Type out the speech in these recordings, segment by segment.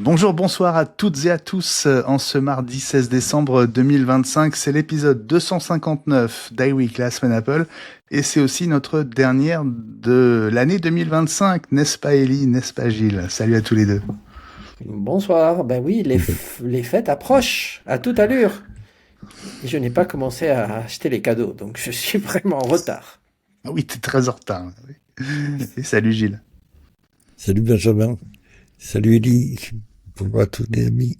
Bonjour, bonsoir à toutes et à tous. En ce mardi 16 décembre 2025, c'est l'épisode 259 d'iWeek, la semaine Apple. Et c'est aussi notre dernière de l'année 2025, n'est-ce pas Ellie, n'est-ce pas Gilles? Salut à tous les deux. Bonsoir, ben oui, les fêtes approchent à toute allure. Et je n'ai pas commencé à acheter les cadeaux, donc je suis vraiment en retard. Ah oui, t'es très en retard. Oui. Et salut Gilles. Salut Benjamin, salut Elie, bonjour à tous les amis.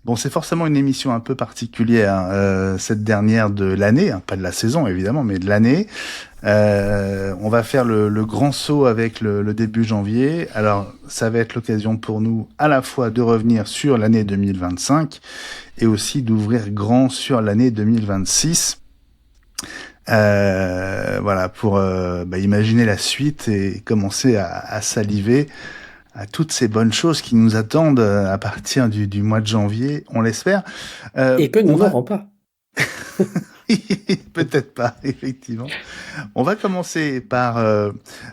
Bon, c'est forcément une émission un peu particulière, cette dernière de l'année, hein, pas de la saison évidemment, mais de l'année. On va faire le grand saut avec le début janvier. Alors, ça va être l'occasion pour nous à la fois de revenir sur l'année 2025 et aussi d'ouvrir grand sur l'année 2026. Voilà, pour imaginer la suite et commencer à saliver à toutes ces bonnes choses qui nous attendent à partir du mois de janvier, on l'espère. Et que nous n'aurons pas. Peut-être pas, effectivement. On va commencer par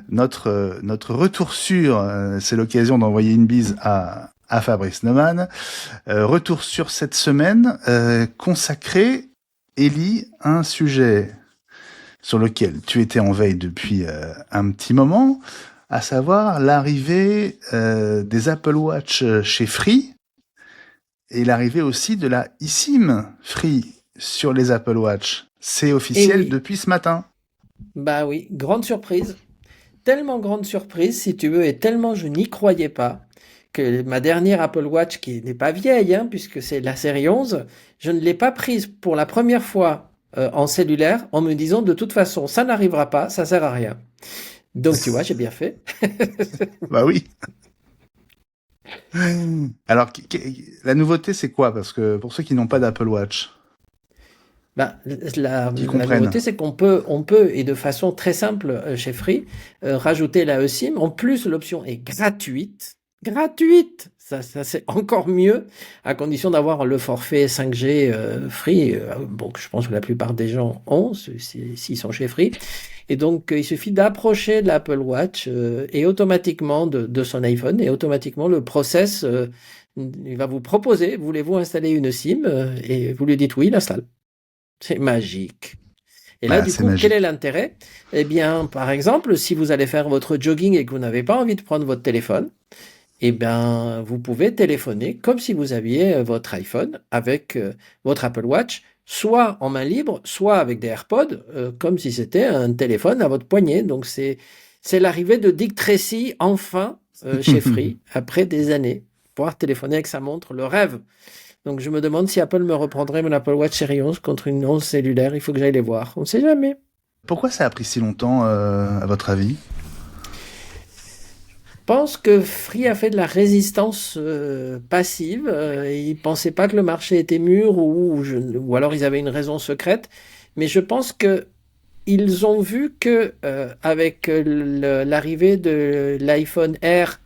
notre retour sur, c'est l'occasion d'envoyer une bise à Fabrice Neumann. Retour sur cette semaine consacrée, Ellie, à un sujet sur lequel tu étais en veille depuis un petit moment, à savoir l'arrivée des Apple Watch chez Free et l'arrivée aussi de la eSIM Free sur les Apple Watch. C'est officiel oui. depuis ce matin. Bah oui, grande surprise. Tellement grande surprise, si tu veux, et tellement je n'y croyais pas, que ma dernière Apple Watch, qui n'est pas vieille, hein, puisque c'est la série 11, je ne l'ai pas prise pour la première fois en cellulaire, en me disant de toute façon, ça n'arrivera pas, ça sert à rien. Donc tu vois, j'ai bien fait. Bah oui. Alors, la nouveauté, c'est quoi? Parce que pour ceux qui n'ont pas d'Apple Watch, Bah, la comprennent. nouveauté, c'est qu'on peut, et de façon très simple chez Free, rajouter la eSIM. En plus, l'option est gratuite. Gratuite! Ça c'est encore mieux, à condition d'avoir le forfait 5G Free. Bon, je pense que la plupart des gens ont, s'ils sont chez Free. Et donc, il suffit d'approcher de l'Apple Watch et automatiquement de son iPhone, et automatiquement le process, il va vous proposer, voulez-vous installer une SIM? Et vous lui dites oui, il installe. C'est magique. Et là, Voilà, du c'est coup, magique. quel est l'intérêt? Eh bien, par exemple, si vous allez faire votre jogging et que vous n'avez pas envie de prendre votre téléphone, eh bien, vous pouvez téléphoner comme si vous aviez votre iPhone avec votre Apple Watch, soit en main libre, soit avec des AirPods, comme si c'était un téléphone à votre poignet. Donc, c'est l'arrivée de Dick Tracy, enfin, chez Free, après des années. Pouvoir téléphoner avec sa montre, le rêve. Donc je me demande si Apple me reprendrait mon Apple Watch série 11 contre une 11 cellulaire. Il faut que j'aille les voir. On ne sait jamais. Pourquoi ça a pris si longtemps, à votre avis? Je pense que Free a fait de la résistance passive. Ils ne pensaient pas que le marché était mûr ou alors ils avaient une raison secrète. Mais je pense que ils ont vu que avec l'arrivée de l'iPhone Air,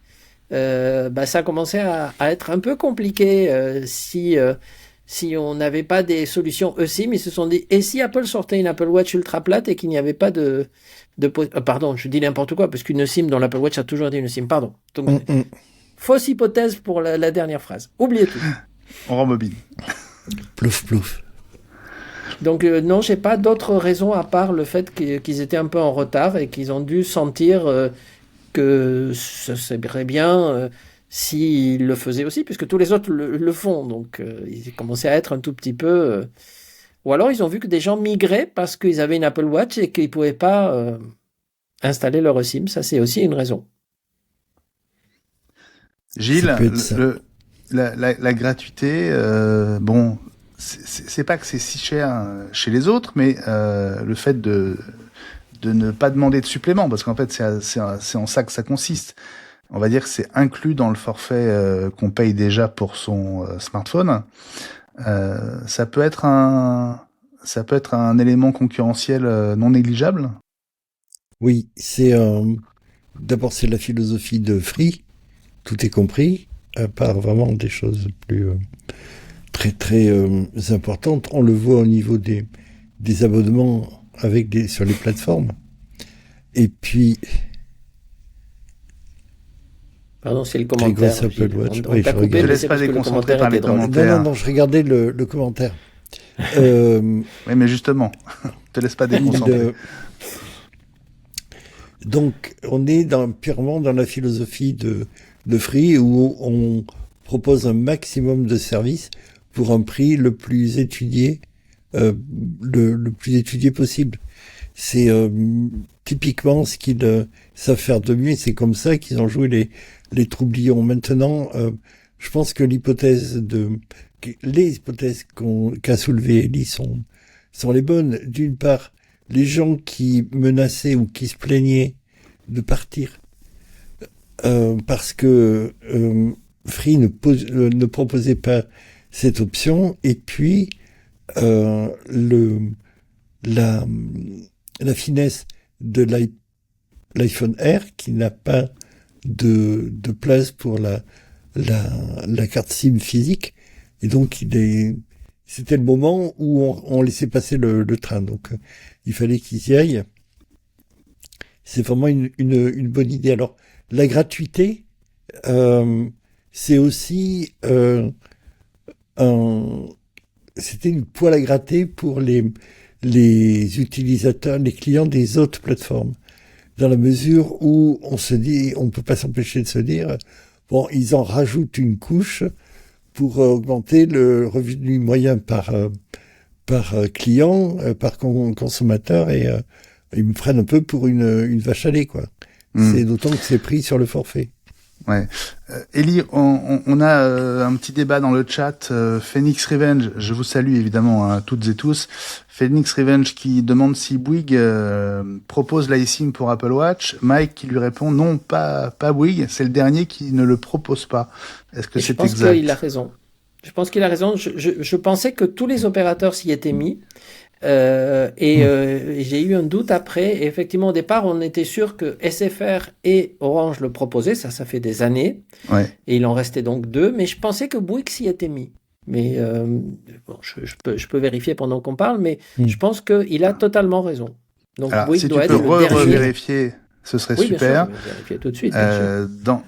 ça commençait à être un peu compliqué si on n'avait pas des solutions eSIM. Ils se sont dit, et si Apple sortait une Apple Watch ultra plate et qu'il n'y avait pas pardon, je dis n'importe quoi, parce qu'une SIM dans l'Apple Watch a toujours été une SIM, pardon. Donc, fausse hypothèse pour la dernière phrase. Oubliez tout. On rembobine. Plouf, plouf. Donc non, j'ai pas d'autre raison à part le fait qu'ils étaient un peu en retard et qu'ils ont dû sentir que ce serait bien s'ils le faisaient aussi, puisque tous les autres le font. Donc ils commençaient à être un tout petit peu... Ou alors ils ont vu que des gens migraient parce qu'ils avaient une Apple Watch et qu'ils ne pouvaient pas installer leur SIM. Ça, c'est aussi une raison. Gilles, Ça. la gratuité, bon, c'est pas que c'est si cher chez les autres, mais le fait de ne pas demander de supplément, parce qu'en fait, c'est en ça que ça consiste. On va dire que c'est inclus dans le forfait qu'on paye déjà pour son smartphone. Ça peut être un élément concurrentiel non négligeable. Oui, d'abord c'est la philosophie de Free, tout est compris, à part vraiment des choses plus très très importantes. On le voit au niveau des abonnements sur les plateformes. Et puis Pardon, c'est le Très commentaire. grosse Apple Watch. On Oui, t'a je coupé, regarde. Te mais laisse c'est pas parce que le déconcentrer commentaire par les était drôle. commentaires. Non, je regardais le commentaire. Euh, Oui, mais justement, te laisse pas déconcentrer. Donc, on est purement dans la philosophie de Free où on propose un maximum de services pour un prix le plus étudié, le plus étudié possible. C'est typiquement ce qu'ils savent faire de mieux et c'est comme ça qu'ils ont joué les troublions. Maintenant, je pense que les hypothèses qu'a soulevées Ellie sont les bonnes. D'une part, les gens qui menaçaient ou qui se plaignaient de partir parce que Free ne proposait pas cette option, et puis la finesse de l'iPhone Air qui n'a pas de place pour la carte SIM physique, et donc c'était le moment où on laissait passer le train, donc il fallait qu'ils y aillent. C'est vraiment une bonne idée. Alors, la gratuité, c'est aussi c'était une poêle à gratter pour les utilisateurs, les clients des autres plateformes. Dans la mesure où on peut pas s'empêcher de se dire, bon, ils en rajoutent une couche pour augmenter le revenu moyen par client, par consommateur, et ils me prennent un peu pour une vache à lait, quoi. C'est d'autant que c'est pris sur le forfait. Ouais. Ellie, on a un petit débat dans le chat. Phoenix Revenge, je vous salue évidemment toutes et tous. Phoenix Revenge qui demande si Bouygues propose l'iSIM pour Apple Watch. Mike qui lui répond non, pas Bouygues, c'est le dernier qui ne le propose pas. Est-ce que c'est exact? Je pense qu'il a raison. Je pense qu'il a raison. Je pensais que tous les opérateurs s'y étaient mis. J'ai eu un doute après. Et effectivement, au départ, on était sûr que SFR et Orange le proposaient. Ça fait des années. Ouais. Et il en restait donc 2. Mais je pensais que Bouygues s'y était mis. Mais bon, je peux vérifier pendant qu'on parle. Mais je pense qu'il a totalement raison. Donc Alors, Bouygues si doit tu être peux le dernier. vérifier, ce serait Oui, super. bien sûr, je vais vérifier tout de suite.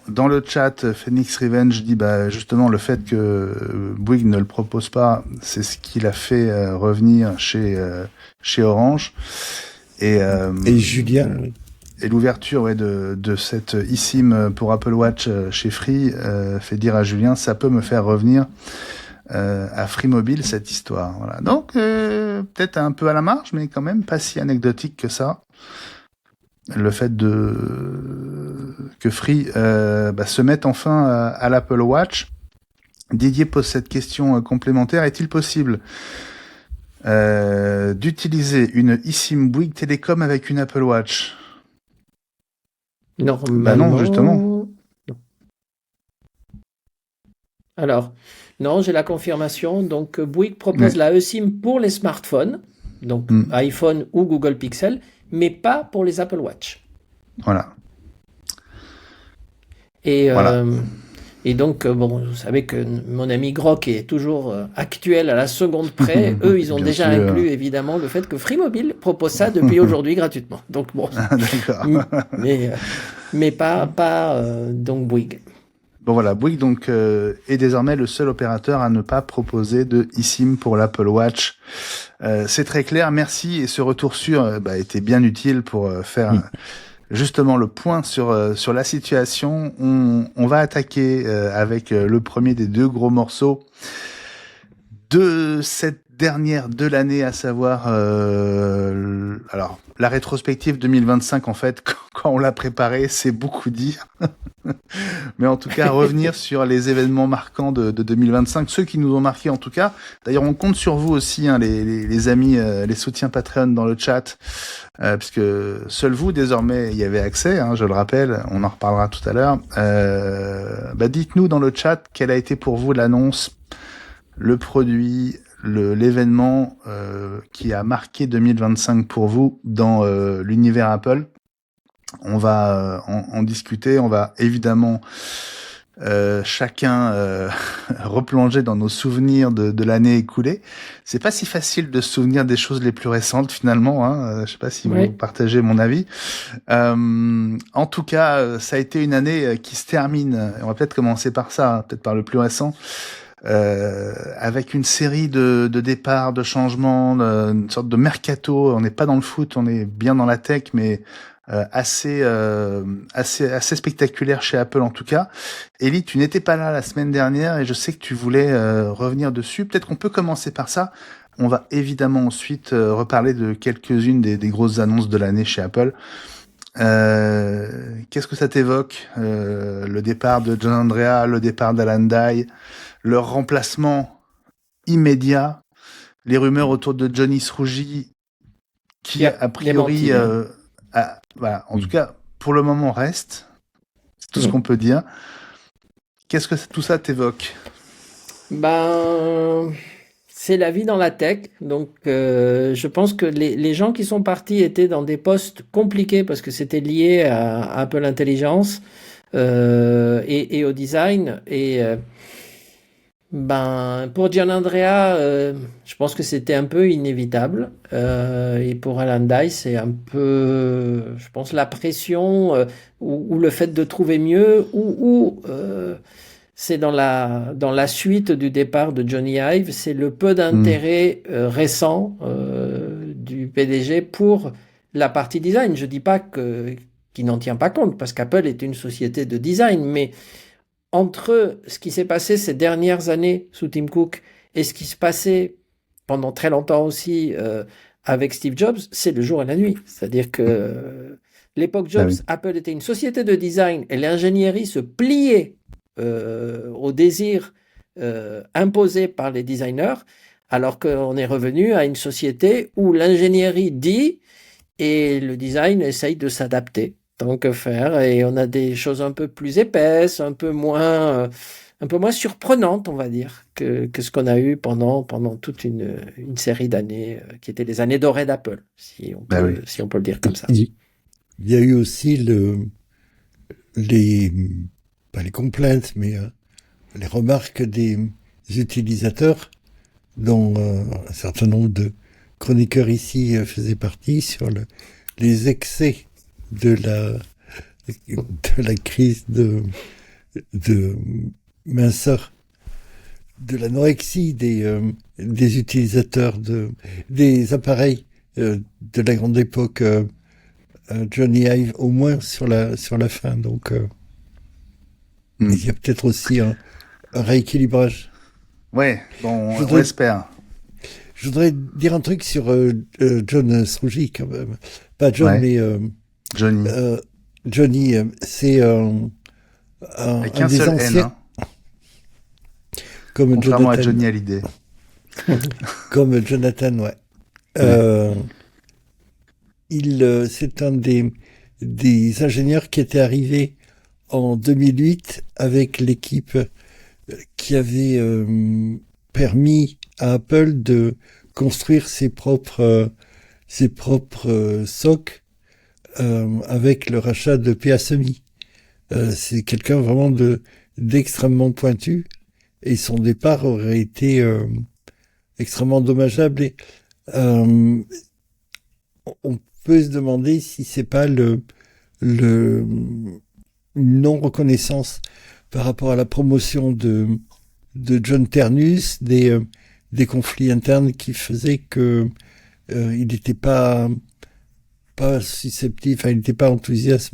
Dans le chat, Phoenix Revenge dit justement le fait que Bouygues ne le propose pas, c'est ce qui l'a fait revenir chez Orange. Et Julien. Oui. Et l'ouverture de cette eSIM pour Apple Watch chez Free fait dire à Julien, ça peut me faire revenir à Free Mobile cette histoire. Voilà. Donc peut-être un peu à la marge, mais quand même pas si anecdotique que ça. Le fait que Free se mette enfin à l'Apple Watch. Didier pose cette question complémentaire. Est-il possible d'utiliser une eSIM Bouygues Télécom avec une Apple Watch? Non, justement. Non. Alors, non, j'ai la confirmation. Donc, Bouygues propose la eSIM pour les smartphones, donc iPhone ou Google Pixel, mais pas pour les Apple Watch. Voilà. Et donc, bon, vous savez que mon ami Grok est toujours actuel à la seconde près. Eux, ils ont déjà inclus, évidemment, le fait que Free Mobile propose ça depuis aujourd'hui gratuitement. Donc, bon. D'accord. mais pas donc Bouygues. Bon voilà, Bouygues donc est désormais le seul opérateur à ne pas proposer de eSIM pour l'Apple Watch. C'est très clair, merci, et ce retour sûr était bien utile pour faire justement le point sur la situation. On va attaquer avec le premier des deux gros morceaux de cette dernière de l'année, à savoir alors la rétrospective 2025. En fait, quand on l'a préparée, c'est beaucoup dire. Mais en tout cas, revenir sur les événements marquants de 2025, ceux qui nous ont marqués en tout cas. D'ailleurs, on compte sur vous aussi, les amis, les soutiens Patreon dans le chat, puisque seul vous, désormais, y avez accès, je le rappelle, on en reparlera tout à l'heure. Dites-nous dans le chat quelle a été pour vous l'annonce, le produit, l'événement qui a marqué 2025 pour vous dans l'univers Apple. On va en discuter, on va évidemment chacun replonger dans nos souvenirs de l'année écoulée. C'est pas si facile de se souvenir des choses les plus récentes finalement. Hein. Je sais pas si vous partagez mon avis. En tout cas, ça a été une année qui se termine. On va peut-être commencer par ça, hein, peut-être par le plus récent. Avec une série de départs, de changements, une sorte de mercato. On n'est pas dans le foot, on est bien dans la tech, mais assez spectaculaire chez Apple en tout cas. Élie, tu n'étais pas là la semaine dernière et je sais que tu voulais revenir dessus. Peut-être qu'on peut commencer par ça. On va évidemment ensuite reparler de quelques-unes des grosses annonces de l'année chez Apple. Qu'est-ce que ça t'évoque, le départ de John Andrea, le départ d'Alan Dye, leur remplacement immédiat, les rumeurs autour de Johnny Srouji qui a priori voilà, en tout cas pour le moment reste, c'est tout ce qu'on peut dire. Qu'est-ce que tout ça t'évoque? C'est la vie dans la tech, donc je pense que les gens qui sont partis étaient dans des postes compliqués parce que c'était lié à Apple Intelligence et au design. Et pour Gianandrea, je pense que c'était un peu inévitable. Et pour Alan Dye, c'est un peu, je pense, la pression ou le fait de trouver mieux ou c'est dans la suite du départ de Johnny Ive, c'est le peu d'intérêt récent du PDG pour la partie design. Je dis pas qu'il n'en tient pas compte, parce qu'Apple est une société de design, mais entre ce qui s'est passé ces dernières années sous Tim Cook et ce qui se passait pendant très longtemps aussi avec Steve Jobs, c'est le jour et la nuit. C'est-à-dire que l'époque Jobs, Apple était une société de design et l'ingénierie se pliait au désir imposé par les designers, alors qu'on est revenu à une société où l'ingénierie dit et le design essaye de s'adapter tant que faire, et on a des choses un peu plus épaisses, un peu moins surprenantes, on va dire, que ce qu'on a eu pendant toute une série d'années qui étaient les années dorées d'Apple, si on peut le dire comme ça. Il y a eu aussi pas les complaintes, mais les remarques des utilisateurs, dont un certain nombre de chroniqueurs ici faisaient partie, sur les excès de la crise de minceur, de l'anorexie des utilisateurs des appareils de la grande époque Johnny Ive, au moins sur la fin. Donc il y a peut-être aussi un rééquilibrage. Ouais, bon, on espère. Je voudrais dire un truc sur John Srouji, quand même. Pas John, mais Johnny. Johnny, c'est un des anciens. Comme contrairement Jonathan. À Johnny Hallyday. Comme Jonathan, ouais. C'est un des ingénieurs qui était arrivé en 2008 avec l'équipe qui avait permis à Apple de construire ses propres SoC avec le rachat de PA Semi. C'est quelqu'un vraiment d'extrêmement pointu, et son départ aurait été extrêmement dommageable. Et on peut se demander si c'est pas une non-reconnaissance par rapport à la promotion de John Ternus, des conflits internes qui faisaient que il n'était pas susceptible, il n'était pas enthousiaste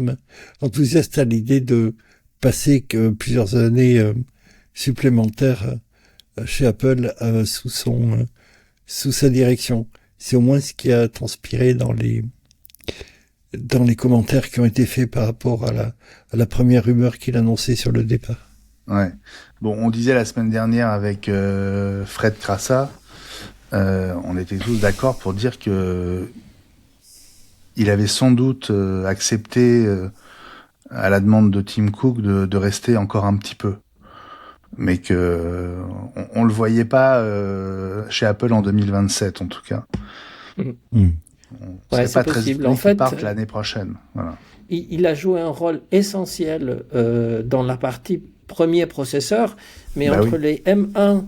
à l'idée de passer plusieurs années supplémentaires chez Apple sous sa direction. C'est au moins ce qui a transpiré dans les commentaires qui ont été faits par rapport à la première rumeur qu'il annonçait sur le départ. Ouais. Bon, on disait la semaine dernière avec Fred Krasa, on était tous d'accord pour dire que il avait sans doute accepté à la demande de Tim Cook de rester encore un petit peu, mais que on le voyait pas chez Apple en 2027 en tout cas. C'est pas possible. En fait, parte l'année prochaine. Voilà. Il a joué un rôle essentiel dans la partie premiers processeurs, mais Bah entre oui. les M1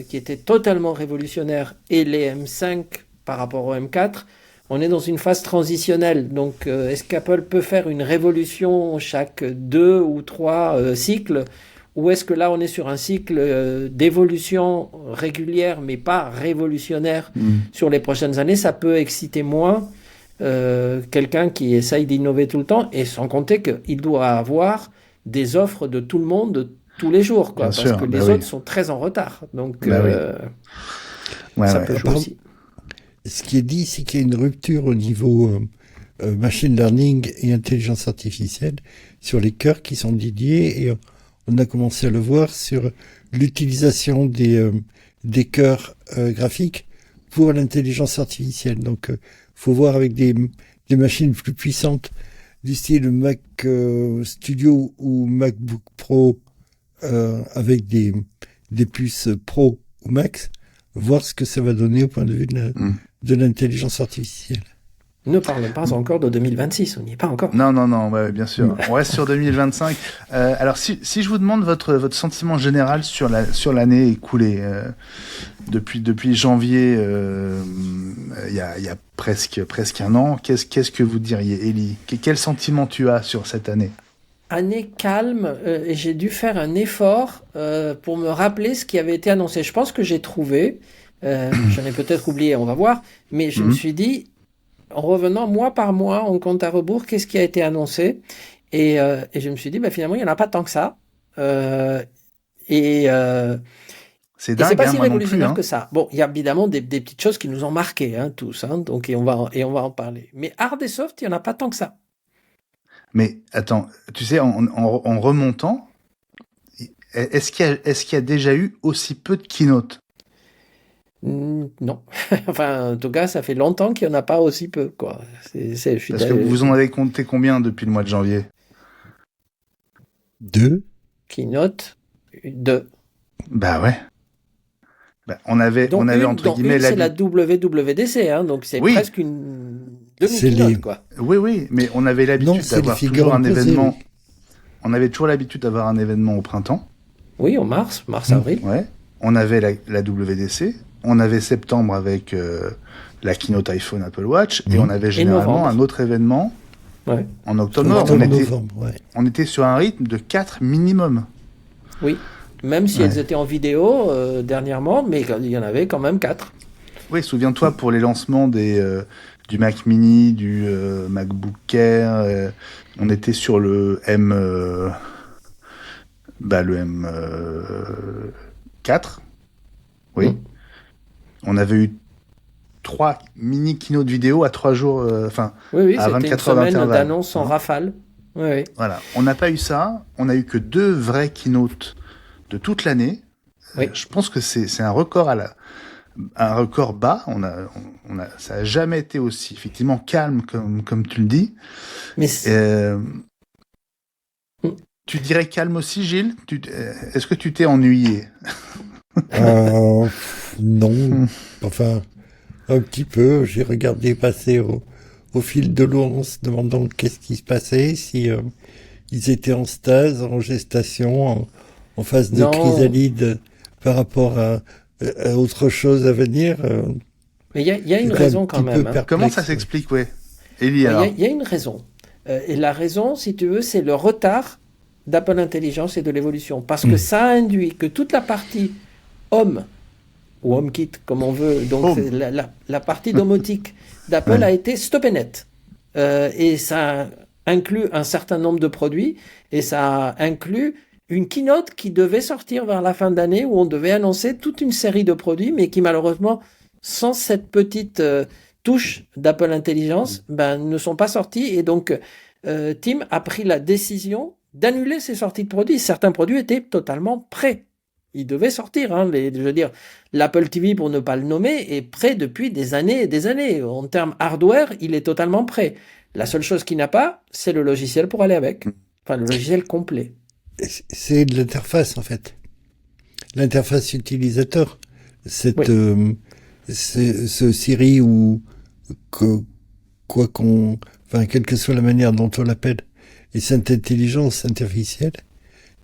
qui étaient totalement révolutionnaires et les M5 par rapport au M4, on est dans une phase transitionnelle. Donc, est-ce qu'Apple peut faire une révolution chaque 2 ou 3 cycles, ou est-ce que là, on est sur un cycle d'évolution régulière, mais pas révolutionnaire sur les prochaines années? Ça peut exciter moins quelqu'un qui essaye d'innover tout le temps, et sans compter qu'il doit avoir des offres de tout le monde tous les jours, quoi, Bien parce sûr, que bah les oui. autres sont très en retard. Donc, Bah oui. Ouais, ça ouais. peut jouer aussi. Ce qui est dit, c'est qu'il y a une rupture au niveau machine learning et intelligence artificielle sur les cœurs qui sont dédiés, et on a commencé à le voir sur l'utilisation des cœurs graphiques pour l'intelligence artificielle. Donc, faut voir avec des machines plus puissantes du style Mac Studio ou MacBook Pro avec des puces Pro ou Max, voir ce que ça va donner au point de vue de l'intelligence artificielle. Ne parlons pas encore de 2026, on n'y est pas encore. Non, ouais, bien sûr. On reste sur 2025. Alors, si je vous demande votre sentiment général sur l'année écoulée, depuis janvier, il y a presque un an, qu'est-ce que vous diriez, Élie? Quel sentiment tu as sur cette année? Année calme, et j'ai dû faire un effort pour me rappeler ce qui avait été annoncé. Je pense que j'ai trouvé, j'en ai peut-être oublié, on va voir, mais je me suis dit, en revenant mois par mois, on compte à rebours, qu'est-ce qui a été annoncé, et je me suis dit, finalement, il n'y en a pas tant que ça. C'est Et dingue, c'est pas hein, si moi non plus. révolutionnaire Hein. que ça. Bon, il y a évidemment des petites choses qui nous ont marqués, tous, donc, et on va en parler. Mais hard et soft, il n'y en a pas tant que ça. Mais attends, tu sais, en remontant, est-ce qu'il y a déjà eu aussi peu de keynote? Non. Enfin, en tout cas, ça fait longtemps qu'il n'y en a pas aussi peu, quoi. Je suis Parce que vous en avez compté combien depuis le mois de janvier? 2. Keynote 2. Bah ouais. Bah, on avait entre guillemets c'est la WWDC, donc c'est Oui. presque une C'est demi-keynote, quoi. Oui, mais on avait Non, l'habitude c'est d'avoir les figures toujours un imposées, événement. oui. On avait toujours l'habitude d'avoir un événement au printemps. Oui, en mars, avril. Ouais. On avait la WDC. On avait septembre avec la keynote iPhone, Apple Watch, et on avait généralement novembre. un autre événement Ouais. en octobre. Novembre, ouais. On était sur un rythme de 4 minimum. Oui. Même si elles étaient en vidéo dernièrement, mais il y en avait quand même 4. Oui, souviens-toi pour les lancements du Mac Mini, du MacBook Air, on était sur le M4. Oui. On avait eu 3 mini keynote vidéo à 3 jours, Oui, à c'était 24 une heures semaine d'intervalle. d'annonces en rafale. Oui. Voilà. On n'a pas eu ça. On a eu que 2 vrais keynotes de toute l'année. Oui. Je pense que c'est un record un record bas. Ça a jamais été aussi effectivement calme comme tu le dis. Mais Tu dirais calme aussi, Gilles? Est-ce que tu t'es ennuyé? Non, enfin, un petit peu. J'ai regardé passer au fil de l'eau en se demandant qu'est-ce qui se passait, si ils étaient en stase, en gestation, en phase de Non. chrysalide par rapport à autre chose à venir. il y a une J'étais un raison quand petit peu même. perplexe. Comment ça s'explique, ouais? Élie, alors? Il y a une raison. Et la raison, si tu veux, c'est le retard d'Apple Intelligence et de l'évolution. Parce que ça a induit que toute la partie Home, ou HomeKit, comme on veut, donc Home. c'est la partie domotique d'Apple a été stoppée net. Et ça inclut un certain nombre de produits, et ça inclut une keynote qui devait sortir vers la fin d'année, où on devait annoncer toute une série de produits, mais qui malheureusement, sans cette petite touche d'Apple Intelligence, ne sont pas sortis. Et donc, Tim a pris la décision d'annuler ces sorties de produits. Certains produits étaient totalement prêts. Ils devaient sortir. Je veux dire, l'Apple TV, pour ne pas le nommer, est prêt depuis des années et des années. En termes hardware, il est totalement prêt. La seule chose qu'il n'a pas, c'est le logiciel pour aller avec. Enfin, le logiciel complet. C'est de l'interface, en fait. L'interface utilisateur. Ce Siri ou quelle que soit la manière dont on l'appelle, et cette intelligence artificielle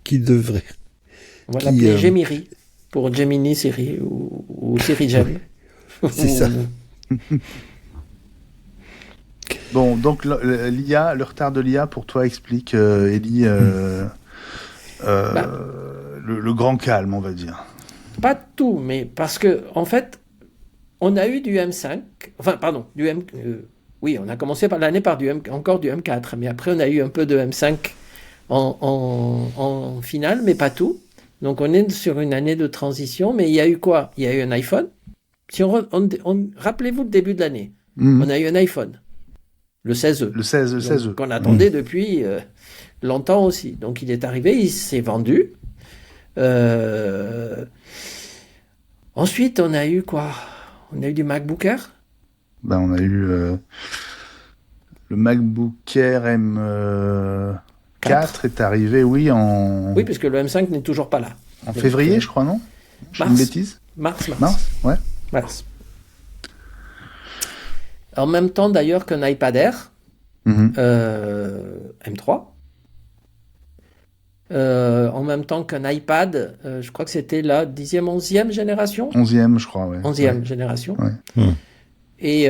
qui devrait... On va qui, l'appeler Gemiri, pour Gemini Siri, ou Siri Gem. C'est ça. Bon, donc l'IA, le retard de l'IA pour toi explique, Elie, le grand calme, on va dire. Pas tout, mais parce que, en fait, on a eu du M5, enfin, pardon, oui, on a commencé par l'année par encore du M4, mais après on a eu un peu de M5 en finale, mais pas tout. Donc on est sur une année de transition, mais il y a eu quoi? Il y a eu un iPhone. Si rappelez-vous le début de l'année, on a eu un iPhone, le 16e. Le 16e. Qu'on attendait depuis longtemps aussi. Donc il est arrivé, il s'est vendu. Ensuite, on a eu quoi? On a eu du MacBook Air. Ben, on a eu le MacBook Air M4 est arrivé, oui, Oui, puisque le M5 n'est toujours pas là. En février, je crois, non? Je dis une bêtise? Mars, ouais. Mars. En même temps, d'ailleurs, qu'un iPad Air M3. En même temps qu'un iPad, je crois que c'était la 10e, 11e génération. 11e, je crois, ouais. 11e génération. Ouais. Et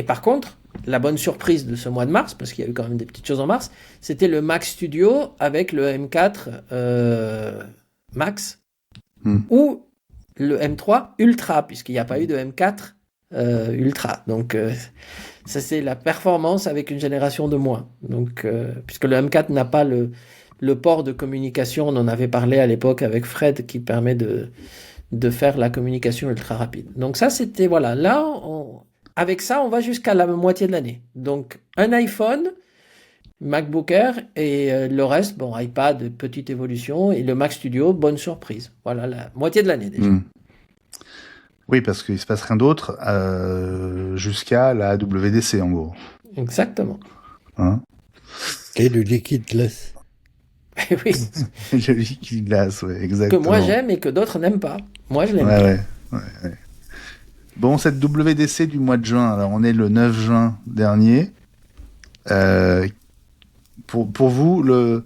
par contre, la bonne surprise de ce mois de mars, parce qu'il y a eu quand même des petites choses en mars, c'était le Mac Studio avec le M4 Max ou le M3 Ultra, puisqu'il n'y a pas eu de M4 Ultra. Donc, ça, c'est la performance avec une génération de moins. Donc, puisque le M4 n'a pas le port de communication, on en avait parlé à l'époque avec Fred, qui permet de faire la communication ultra rapide. Donc ça, c'était, voilà, là, avec ça, on va jusqu'à la moitié de l'année. Donc, un iPhone, MacBook Air, et le reste, bon, iPad, petite évolution, et le Mac Studio, bonne surprise. Voilà, la moitié de l'année déjà. Oui, parce qu'il ne se passe rien d'autre jusqu'à la WDC, en gros. Exactement. Hein? Et le liquide glace. Oui. Le liquide glace, oui, exactement. Que moi j'aime et que d'autres n'aiment pas. Moi je l'aime. Ouais. Bon, cette WDC du mois de juin, alors on est le 9 juin dernier. Pour vous, le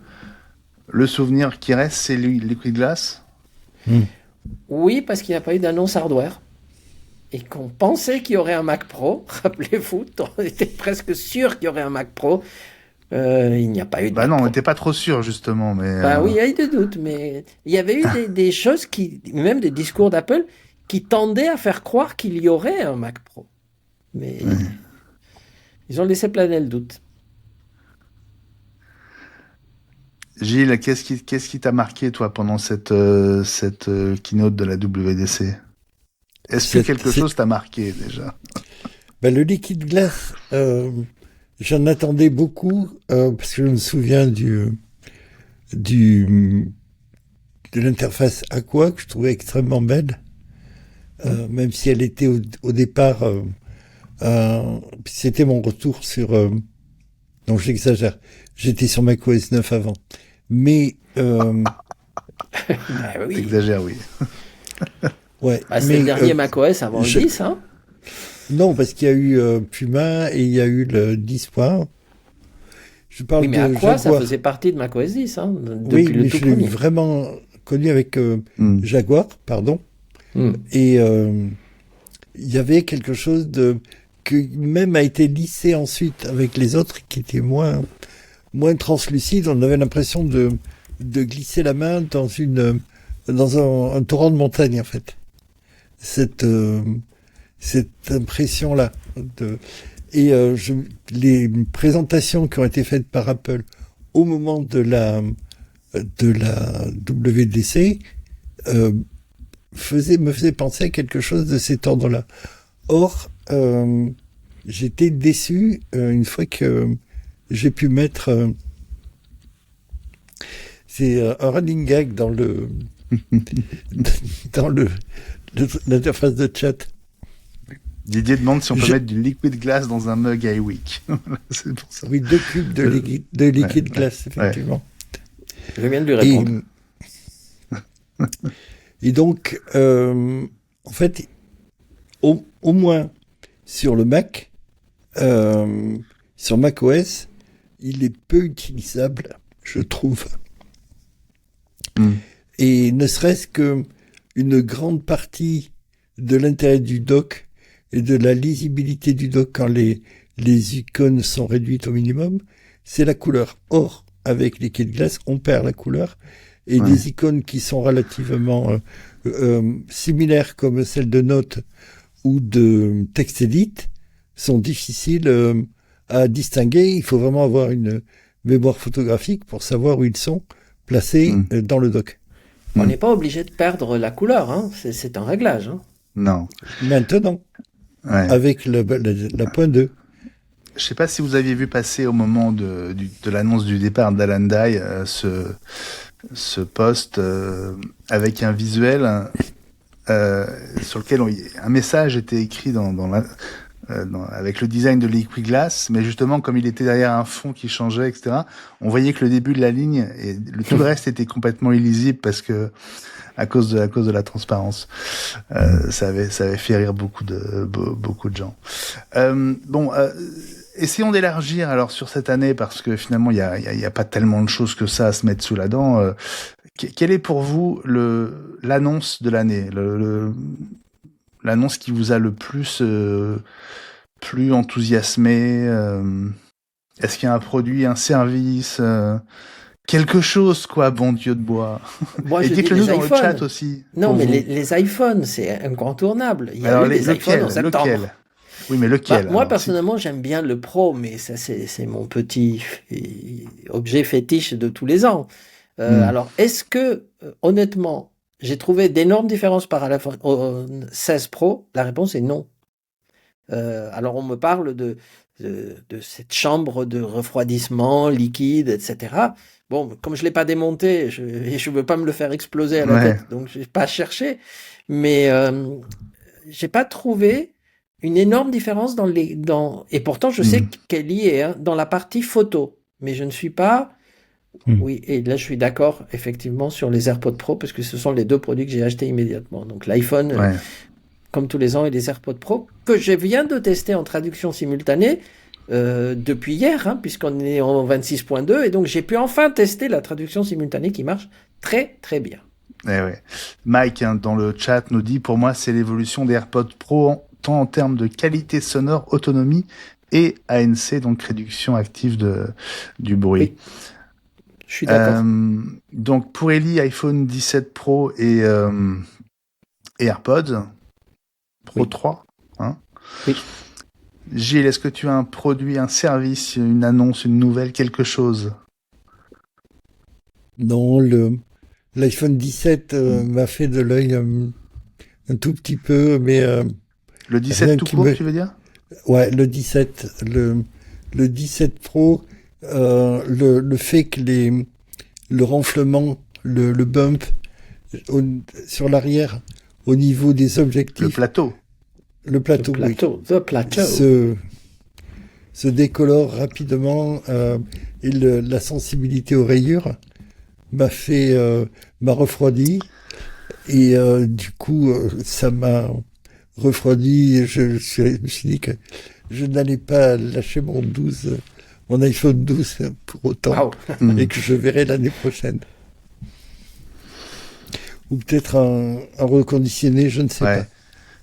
souvenir qui reste, c'est Liquid Glass? Oui, parce qu'il n'y a pas eu d'annonce hardware. Et qu'on pensait qu'il y aurait un Mac Pro. Rappelez-vous, on était presque sûr qu'il y aurait un Mac Pro. Il n'y a pas eu de Mac non, Pro. on n'était pas trop sûr, justement. Mais oui, il y a eu des doutes, mais il y avait eu des choses même des discours d'Apple, qui tendaient à faire croire qu'il y aurait un Mac Pro. Mais ils ont laissé planer le doute. Gilles, qu'est-ce qui t'a marqué, toi, pendant cette keynote de la WDC? Est-ce que quelque chose t'a marqué, déjà? Le liquide glace, j'en attendais beaucoup, parce que je me souviens de l'interface Aqua, que je trouvais extrêmement belle, même si elle était au départ, c'était mon retour sur... non, j'exagère, j'étais sur macOS 9 avant. Mais... oui. T'exagères, oui. Ouais, c'est le dernier macOS avant le 10, hein? Non, parce qu'il y a eu Puma et il y a eu le 10. Je parle mais de Aqua, Jaguar. ça faisait partie de macOS 10, hein, depuis oui, le mais tout je l'ai premier. vraiment connu avec Jaguar, pardon. Et il y avait quelque chose que même a été lissé ensuite avec les autres qui étaient moins translucide. On avait l'impression de glisser la main dans un torrent de montagne, en fait. Cette impression-là. Les présentations qui ont été faites par Apple au moment de la WDC me faisaient penser à quelque chose de cet ordre-là. Or, j'étais déçu une fois que j'ai pu mettre... c'est un running gag dans l'interface de chat. Didier demande si on peut mettre du liquid glass dans un mug iWeek. C'est pour ça. Oui, 2 cubes de liquide glace, effectivement. Je viens de lui répondre. Et donc, en fait, au moins sur le Mac, sur macOS, il est peu utilisable, je trouve. Et ne serait-ce que une grande partie de l'intérêt du dock et de la lisibilité du dock quand les icônes sont réduites au minimum, c'est la couleur. Or, avec les quais de glace, on perd la couleur. Et des icônes qui sont relativement similaires comme celles de Note ou de TextEdit sont difficiles à distinguer. Il faut vraiment avoir une mémoire photographique pour savoir où ils sont placés dans le dock. On n'est pas obligé de perdre la couleur, hein. C'est un réglage. Hein. Non. Maintenant, avec la point 2. Je sais pas si vous aviez vu passer au moment de l'annonce du départ d'Alan Dye ce post avec un visuel sur lequel un message était écrit avec le design de Liquid Glass, mais justement comme il était derrière un fond qui changeait, etc. On voyait que le début de la ligne et tout le reste était complètement illisible parce que à cause de la transparence. Ça avait fait rire beaucoup de gens. Essayons d'élargir alors sur cette année parce que finalement il y a pas tellement de choses que ça à se mettre sous la dent. Quelle est pour vous l'annonce de l'année, l'annonce qui vous a le plus enthousiasmé? Est-ce qu'il y a un produit, un service, quelque chose, quoi, bon Dieu de bois? Moi, et dites-le nous dans le chat aussi. Non, mais les iPhones, c'est incontournable. Il y a des iPhones en septembre. Lequel? Oui, mais lequel? Moi, personnellement, j'aime bien le Pro, mais ça, c'est mon petit objet fétiche de tous les ans. Alors, est-ce que, honnêtement, j'ai trouvé d'énormes différences par rapport au 16 Pro? La réponse est non. Alors, on me parle de cette chambre de refroidissement liquide, etc. Bon, comme je l'ai pas démonté, je veux pas me le faire exploser à la tête, donc j'ai pas cherché. Mais j'ai pas trouvé une énorme différence et pourtant je sais qu'elle y est dans la partie photo, mais je ne suis pas. Oui, et là je suis d'accord effectivement sur les AirPods Pro parce que ce sont les deux produits que j'ai achetés immédiatement. Donc l'iPhone, comme tous les ans, et les AirPods Pro que je viens de tester en traduction simultanée depuis hier, puisqu'on est en 26.2 et donc j'ai pu enfin tester la traduction simultanée qui marche très très bien. Mike dans le chat nous dit: pour moi c'est l'évolution des AirPods Pro tant en termes de qualité sonore, autonomie et ANC, donc réduction active du bruit. Oui. Je suis d'accord. Donc pour Ellie, iPhone 17 Pro et AirPods Pro 3. Oui. Gilles, est-ce que tu as un produit, un service, une annonce, une nouvelle, quelque chose? Non, l'iPhone 17 m'a fait de l'œil un tout petit peu, mais... le 17 tout court, tu veux dire? Ouais, le 17. Le 17 Pro, le fait que le renflement, le bump sur l'arrière, au niveau des objectifs... Le plateau, se décolore rapidement et la sensibilité aux rayures m'a refroidi et du coup ça m'a refroidi et je me suis dit que je n'allais pas lâcher mon iPhone 12 pour autant et que je verrai l'année prochaine. Ou peut-être un reconditionné, je ne sais pas.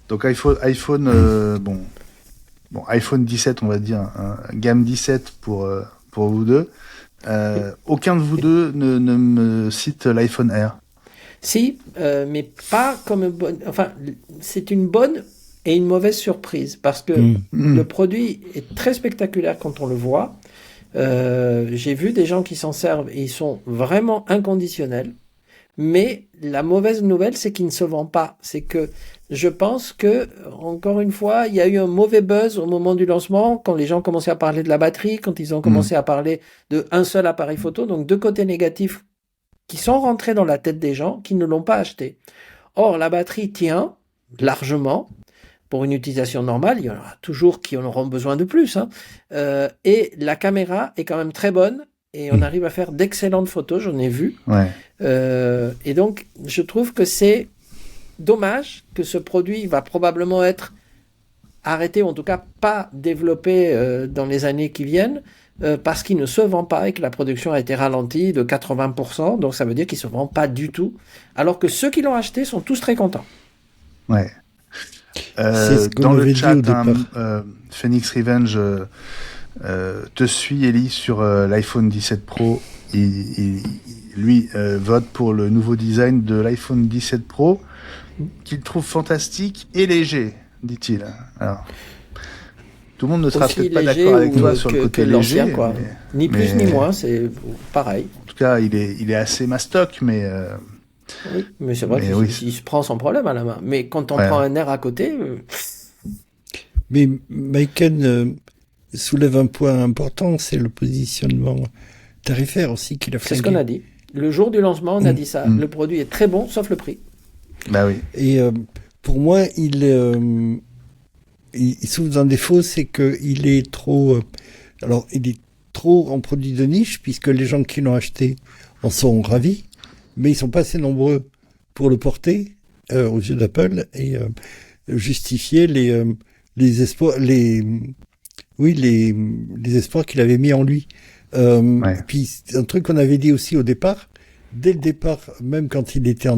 Donc iPhone iPhone 17, on va dire, gamme 17 pour vous deux. Aucun de vous deux ne me cite l'iPhone Air. Si, mais pas comme une bonne... Enfin, c'est une bonne et une mauvaise surprise, parce que le produit est très spectaculaire quand on le voit. J'ai vu des gens qui s'en servent et ils sont vraiment inconditionnels. Mais la mauvaise nouvelle, c'est qu'il ne se vend pas. C'est que je pense que, encore une fois, il y a eu un mauvais buzz au moment du lancement, quand les gens commençaient à parler de la batterie, quand ils ont commencé à parler d'un seul appareil photo. Donc, deux côtés négatifs qui sont rentrés dans la tête des gens qui ne l'ont pas acheté. Or, la batterie tient largement. Pour une utilisation normale, il y en aura toujours qui en auront besoin de plus. Et la caméra est quand même très bonne. Et on arrive à faire d'excellentes photos, j'en ai vu. Et donc, je trouve que c'est dommage que ce produit va probablement être arrêter, ou en tout cas pas développer dans les années qui viennent, parce qu'il ne se vend pas et que la production a été ralentie de 80%, donc ça veut dire qu'il ne se vend pas du tout, alors que ceux qui l'ont acheté sont tous très contents. Ouais. C'est ce qu'on Dans le avait dit chat, au départ. Phoenix Revenge te suit, Ellie, sur l'iPhone 17 Pro. Lui vote pour le nouveau design de l'iPhone 17 Pro, qu'il trouve fantastique et léger, dit-il. Alors, tout le monde ne sera Aussi peut-être pas léger d'accord avec ou toi sur le côté que l'ancien, léger. quoi. Ni plus ni moins, c'est pareil. En tout cas, il est assez mastoc, mais Oui, mais c'est vrai Mais qu'il oui. il se prend son problème à la main. Mais quand on Ouais. prend un air à côté, Mais Maiken soulève un point important, c'est le positionnement tarifaire aussi qu'il a c'est ce flingué. qu'on a dit. Le jour du lancement, on a dit ça. Mm. Le produit est très bon, sauf le prix. bah oui. Et pour moi, il souffre d'un défaut, c'est qu'il est trop... alors, il est trop en produit de niche, puisque les gens qui l'ont acheté en sont ravis, mais ils sont pas assez nombreux pour le porter aux yeux d'Apple et justifier les espoirs, les espoirs qu'il avait mis en lui. Ouais. Puis un truc qu'on avait dit aussi au départ, dès le départ, même quand il était à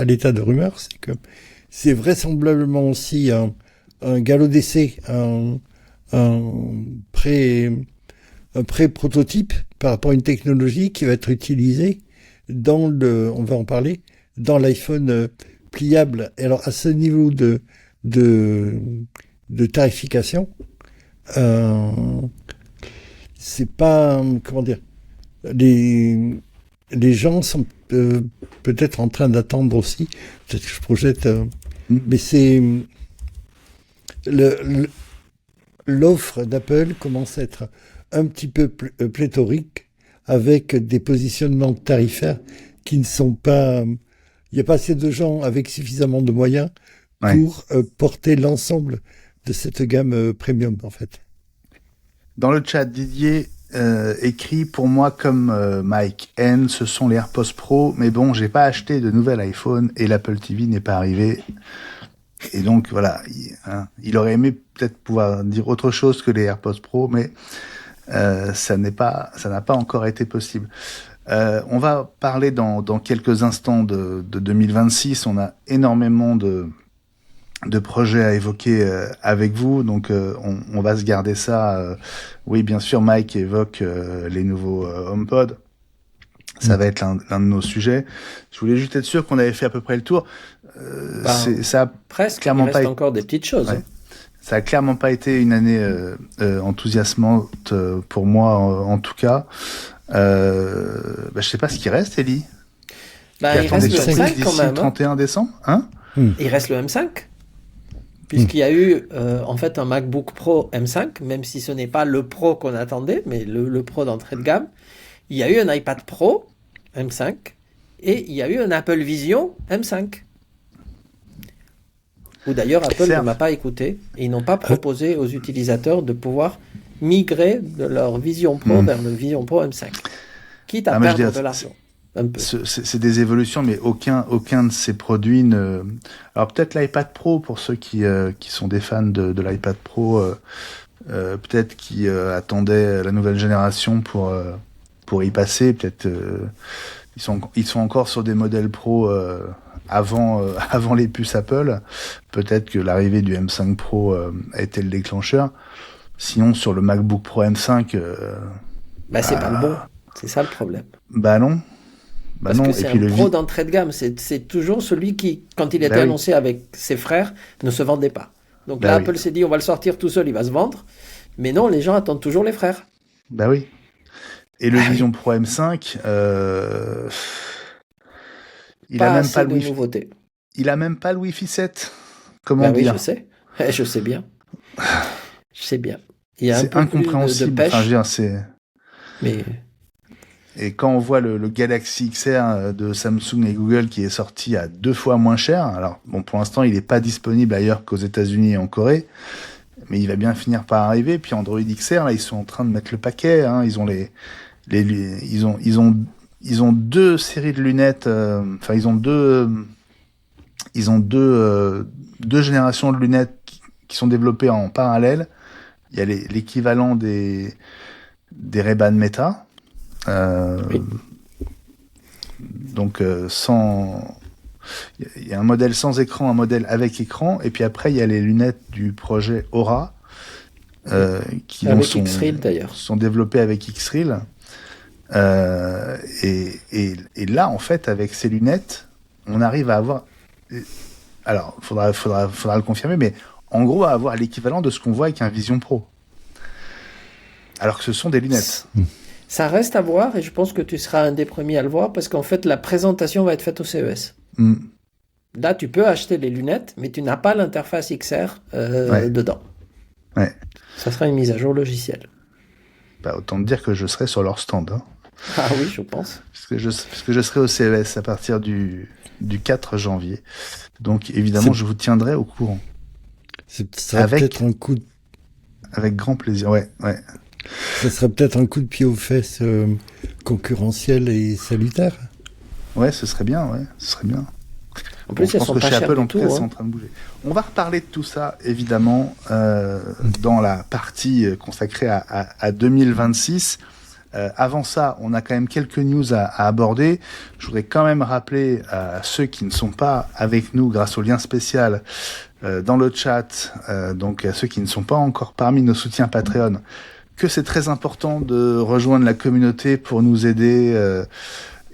l'état de rumeur, c'est que c'est vraisemblablement aussi un galop d'essai, un pré-prototype par rapport à une technologie qui va être utilisée on va en parler, dans l'iPhone pliable. Et alors, à ce niveau de tarification, c'est pas, comment dire, les gens sont peut-être en train d'attendre aussi, peut-être que je projette, mais c'est l'offre d'Apple commence à être un petit peu pléthorique, avec des positionnements tarifaires qui ne sont pas... Il n'y a pas assez de gens avec suffisamment de moyens Ouais. pour porter l'ensemble de cette gamme premium, en fait. Dans le chat, Didier écrit pour moi comme Mike N, ce sont les AirPods Pro, mais bon, j'ai pas acheté de nouvel iPhone et l'Apple TV n'est pas arrivé. Et donc voilà, il aurait aimé peut-être pouvoir dire autre chose que les AirPods Pro, mais ça n'a pas encore été possible. On va parler dans quelques instants de 2026. On a énormément de projets à évoquer avec vous, donc on va se garder ça. Oui, bien sûr, Mike évoque les nouveaux HomePod. Ça va être l'un de nos sujets. Je voulais juste être sûr qu'on avait fait à peu près le tour. Ça a Presque, clairement il reste pas encore des petites choses. Ouais. Hein. Ça a clairement pas été une année enthousiasmante pour moi, en tout cas. Je sais pas ce qui reste, Ellie. Bah, il reste le surprises M5 quand d'ici même. le 31 décembre, hein? Il reste le M5. Puisqu'il y a eu en fait un MacBook Pro M5, même si ce n'est pas le Pro qu'on attendait, mais le Pro d'entrée de gamme. Il y a eu un iPad Pro M5 et il y a eu un Apple Vision M5. Où d'ailleurs Apple ne m'a pas écouté et ils n'ont pas proposé aux utilisateurs de pouvoir migrer de leur Vision Pro vers le Vision Pro M5. Quitte à perdre de l'argent. C'est des évolutions, mais aucun de ces produits ne... Alors peut-être l'iPad Pro, pour ceux qui sont des fans de l'iPad Pro, peut-être qui attendaient la nouvelle génération pour y passer, peut-être ils sont encore sur des modèles Pro avant les puces Apple. Peut-être que l'arrivée du M5 Pro a été le déclencheur. Sinon, sur le MacBook Pro M5... c'est pas le bon, c'est ça le problème. Bah non. Parce que c'est un Pro d'entrée de gamme, c'est toujours celui qui, quand il était annoncé avec ses frères, ne se vendait pas. Donc là, Apple s'est dit, on va le sortir tout seul, il va se vendre. Mais non, les gens attendent toujours les frères. Bah oui. Et le Vision Pro M5, il a même pas le Wi-Fi. Il a même pas le Wi-Fi 7. Comment dire? Oui, je sais. Je sais bien. Je sais bien. C'est incompréhensible. De pêche, enfin, je veux dire, c'est... Mais... Et quand on voit le Galaxy XR de Samsung et Google qui est sorti à 2 fois moins cher, alors bon, pour l'instant il n'est pas disponible ailleurs qu'aux États-Unis et en Corée, mais il va bien finir par arriver. Puis Android XR, là, ils sont en train de mettre le paquet. Hein. Ils ont deux séries de lunettes. Ils ont deux générations de lunettes qui sont développés en parallèle. Il y a l'équivalent des Ray-Ban Meta. Oui. Donc il y a un modèle sans écran, un modèle avec écran, et puis après il y a les lunettes du projet Aura qui avec X-Reel d'ailleurs. sont développées avec X-Reel. Et là en fait avec ces lunettes, on arrive à avoir, alors faudra le confirmer, mais en gros à avoir l'équivalent de ce qu'on voit avec un Vision Pro. Alors que ce sont des lunettes. Ça reste à voir et je pense que tu seras un des premiers à le voir parce qu'en fait la présentation va être faite au CES. Là tu peux acheter les lunettes mais tu n'as pas l'interface XR dedans. Ouais. Ça sera une mise à jour logicielle. Bah, autant te dire que je serai sur leur stand. Hein. Ah oui, je pense. Parce que je serai au CES à partir du 4 janvier. Donc évidemment je vous tiendrai au courant. Ça serait peut-être un coup de... Avec grand plaisir, ouais. Ça serait peut-être un coup de pied aux fesses concurrentiel et salutaire. Ouais, ce serait bien, ouais. Ce serait bien. En plus, je pense que chez Apple, en tout cas, c'est en train de bouger. On va reparler de tout ça, évidemment, dans la partie consacrée à 2026. Avant ça, on a quand même quelques news à aborder. Je voudrais quand même rappeler à ceux qui ne sont pas avec nous grâce au lien spécial dans le chat, donc à ceux qui ne sont pas encore parmi nos soutiens Patreon, que c'est très important de rejoindre la communauté pour nous aider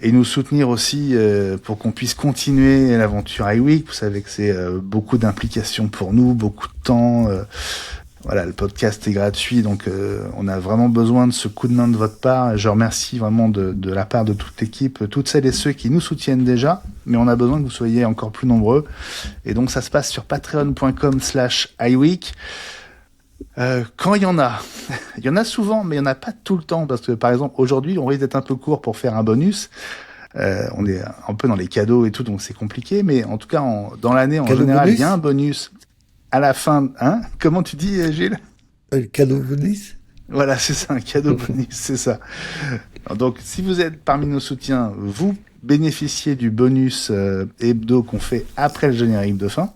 et nous soutenir aussi pour qu'on puisse continuer l'aventure iWeek. Vous savez que c'est beaucoup d'implications pour nous, beaucoup de temps. Voilà, le podcast est gratuit, donc on a vraiment besoin de ce coup de main de votre part. Je remercie vraiment de la part de toute l'équipe, toutes celles et ceux qui nous soutiennent déjà, mais on a besoin que vous soyez encore plus nombreux. Et donc ça se passe sur patreon.com/iWeek. Quand il y en a, il y en a souvent, mais il n'y en a pas tout le temps, parce que par exemple aujourd'hui on risque d'être un peu court pour faire un bonus. On est un peu dans les cadeaux et tout, donc c'est compliqué, mais en tout cas dans l'année en cadeau général bonus, il y a un bonus à la fin. Hein, comment tu dis, Gilles? Cadeau bonus. Voilà, c'est ça, un cadeau bonus, c'est ça. Donc si vous êtes parmi nos soutiens, vous bénéficiez du bonus hebdo qu'on fait après le générique de fin.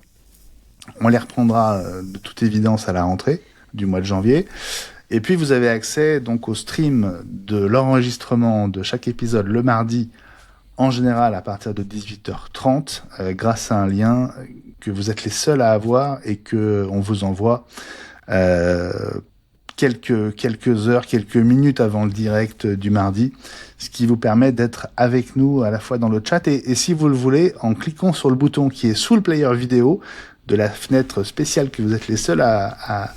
On les reprendra de toute évidence à la rentrée du mois de janvier. Et puis vous avez accès donc au stream de l'enregistrement de chaque épisode le mardi, en général à partir de 18h30, grâce à un lien que vous êtes les seuls à avoir et que on vous envoie quelques heures, quelques minutes avant le direct du mardi, ce qui vous permet d'être avec nous à la fois dans le chat et si vous le voulez, en cliquant sur le bouton qui est sous le player vidéo de la fenêtre spéciale que vous êtes les seuls à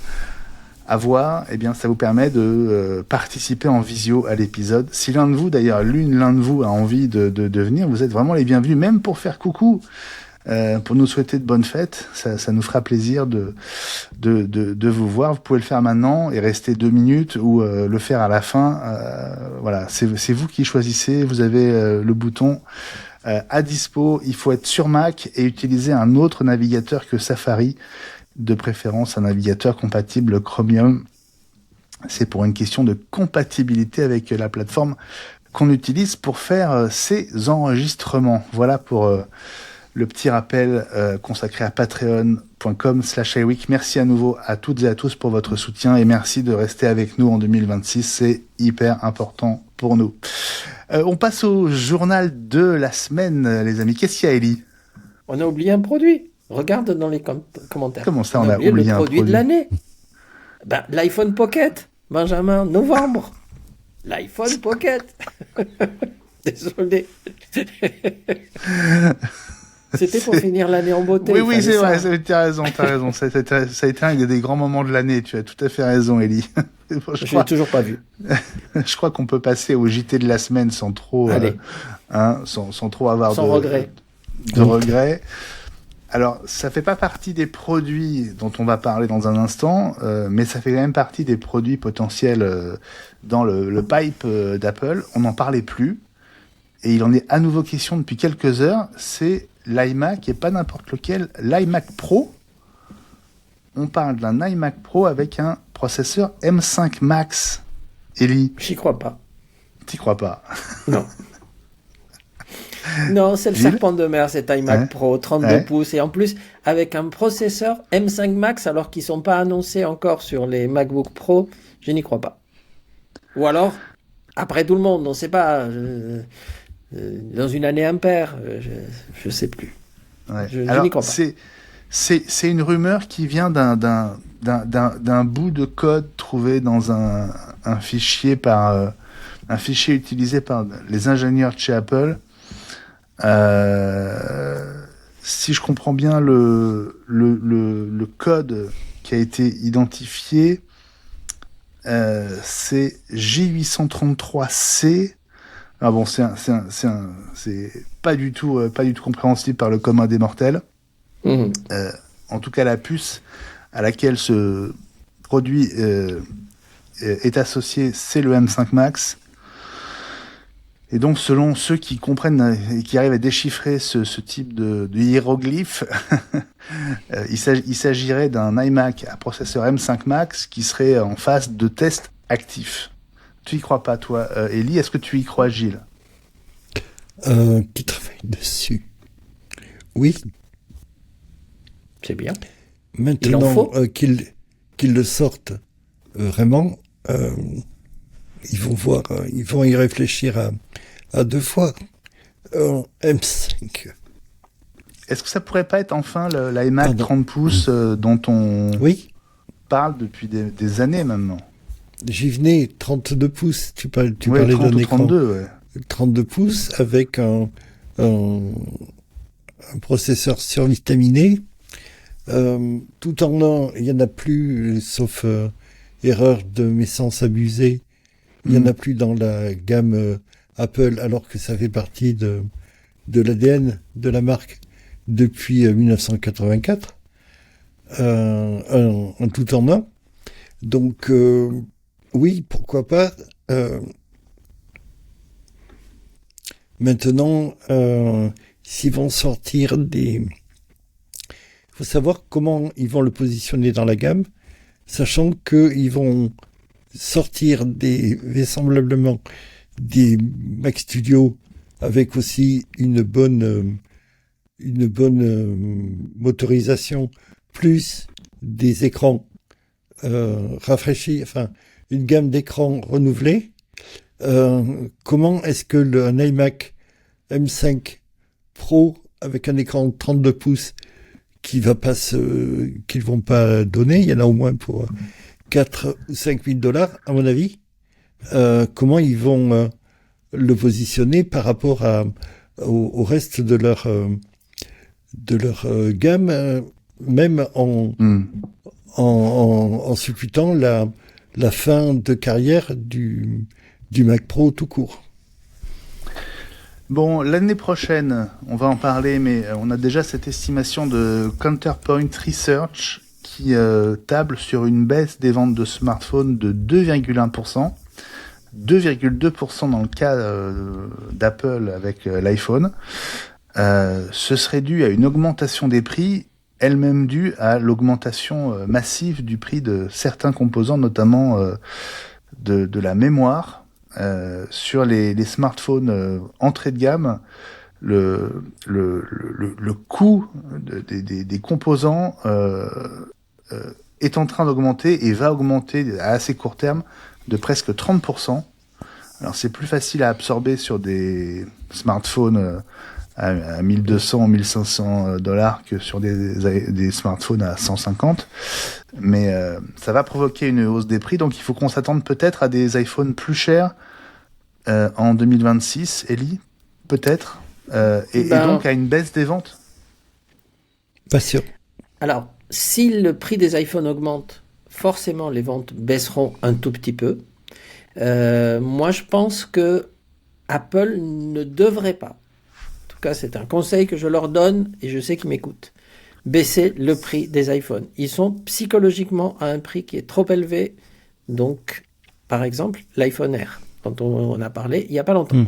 voir, eh bien ça vous permet de participer en visio à l'épisode. Si l'un de vous, d'ailleurs l'un de vous a envie de venir, vous êtes vraiment les bienvenus, même pour faire coucou, pour nous souhaiter de bonnes fêtes. Ça nous fera plaisir de vous voir. Vous pouvez le faire maintenant et rester 2 minutes ou le faire à la fin. Voilà, c'est vous qui choisissez. Vous avez le bouton à dispo. Il faut être sur Mac et utiliser un autre navigateur que Safari, de préférence un navigateur compatible Chromium. C'est pour une question de compatibilité avec la plateforme qu'on utilise pour faire ces enregistrements. Voilà pour le petit rappel consacré à patreon.com/iWeek. Merci à nouveau à toutes et à tous pour votre soutien et merci de rester avec nous en 2026. C'est hyper important pour nous. On passe au journal de la semaine, les amis. Qu'est-ce qu'il y a, Ellie? On a oublié un produit. Regarde dans les commentaires. Comment ça, on a oublié le un produit de l'année? L'iPhone Pocket, Benjamin, novembre. L'iPhone Pocket. Désolé. C'était pour finir l'année en beauté. Oui, c'est vrai, t'as raison. Ça a été un des grands moments de l'année. Tu as tout à fait raison, Ellie. Je l'ai toujours pas vu. Je crois qu'on peut passer au JT de la semaine sans trop, sans trop avoir sans regret. De regrets. Alors, ça fait pas partie des produits dont on va parler dans un instant, mais ça fait quand même partie des produits potentiels dans le pipe d'Apple. On n'en parlait plus. Et il en est à nouveau question depuis quelques heures. C'est l'iMac, et pas n'importe lequel, l'iMac Pro. On parle d'un iMac Pro avec un processeur M5 Max. Ellie? J'y crois pas. T'y crois pas? Non. Non, c'est le Gilles? serpent de mer, cet iMac Ouais, Pro 32 ouais. pouces. Et en plus, avec un processeur M5 Max, alors qu'ils sont pas annoncés encore sur les MacBook Pro, je n'y crois pas. Ou alors, après tout le monde, on ne sait pas. Dans une année impaire, je sais plus. Ouais. Je Alors, n'y crois pas. c'est une rumeur qui vient d'un bout de code trouvé dans un fichier un fichier utilisé par les ingénieurs de chez Apple. Si je comprends bien le code qui a été identifié, c'est J833C. Ah bon, c'est pas du tout compréhensible par le commun des mortels. Mhm. En tout cas, la puce à laquelle ce produit est associé, c'est le M5 Max. Et donc, selon ceux qui comprennent et qui arrivent à déchiffrer ce type de hiéroglyphe, il s'agirait d'un iMac à processeur M5 Max qui serait en phase de test actif. Tu y crois pas, toi, Ellie? Est-ce que tu y crois, Gilles? Qui travaille dessus. Oui, C'est bien. Il en maintenant faut. qu'ils le sortent vraiment, ils vont voir, ils vont y réfléchir à deux fois. M5. Est-ce que ça pourrait pas être enfin l'iMac Pardon. 30 pouces dont on Oui, parle depuis des années maintenant? j'y venais, 32 pouces. Tu Ouais, parlais 30 d'un ou écran 32, ouais. 32 pouces avec un processeur survitaminé. Tout en un, il n'y en a plus, sauf erreur de mes sens abusés, il n'y en a plus dans la gamme Apple, alors que ça fait partie de l'ADN de la marque depuis 1984. Un tout en un. Donc, oui, pourquoi pas. Maintenant, s'ils vont sortir il faut savoir comment ils vont le positionner dans la gamme, sachant qu'ils vont sortir vraisemblablement des Mac Studio avec aussi une bonne motorisation, plus des écrans rafraîchis, enfin une gamme d'écrans renouvelée. Comment est-ce que un iMac M5 Pro avec un écran de 32 pouces qu'ils vont pas donner, il y en a au moins pour 4 ou 5 000 $, à mon avis, comment ils vont le positionner par rapport au reste de leur gamme, même en supputant la fin de carrière du Mac Pro tout court. Bon, l'année prochaine, on va en parler, mais on a déjà cette estimation de Counterpoint Research qui table sur une baisse des ventes de smartphones de 2,1%, 2,2% dans le cas d'Apple avec l'iPhone. Ce serait dû à une augmentation des prix, elle-même due à l'augmentation massive du prix de certains composants, notamment de la mémoire. Sur les smartphones entrée de gamme, le coût des composants est en train d'augmenter et va augmenter à assez court terme de presque 30%. Alors c'est plus facile à absorber sur des smartphones à 1200, 1500 $ que sur des smartphones à 150. Mais ça va provoquer une hausse des prix, donc il faut qu'on s'attende peut-être à des iPhones plus chers en 2026, Ellie, peut-être, et donc à une baisse des ventes. Pas sûr. Alors, si le prix des iPhones augmente, forcément les ventes baisseront un tout petit peu. Moi, je pense que Apple ne devrait pas, en tout cas c'est un conseil que je leur donne et je sais qu'ils m'écoutent, baisser le prix des iPhones. Ils sont psychologiquement à un prix qui est trop élevé. Donc, par exemple, l'iPhone Air, dont on a parlé il n'y a pas longtemps.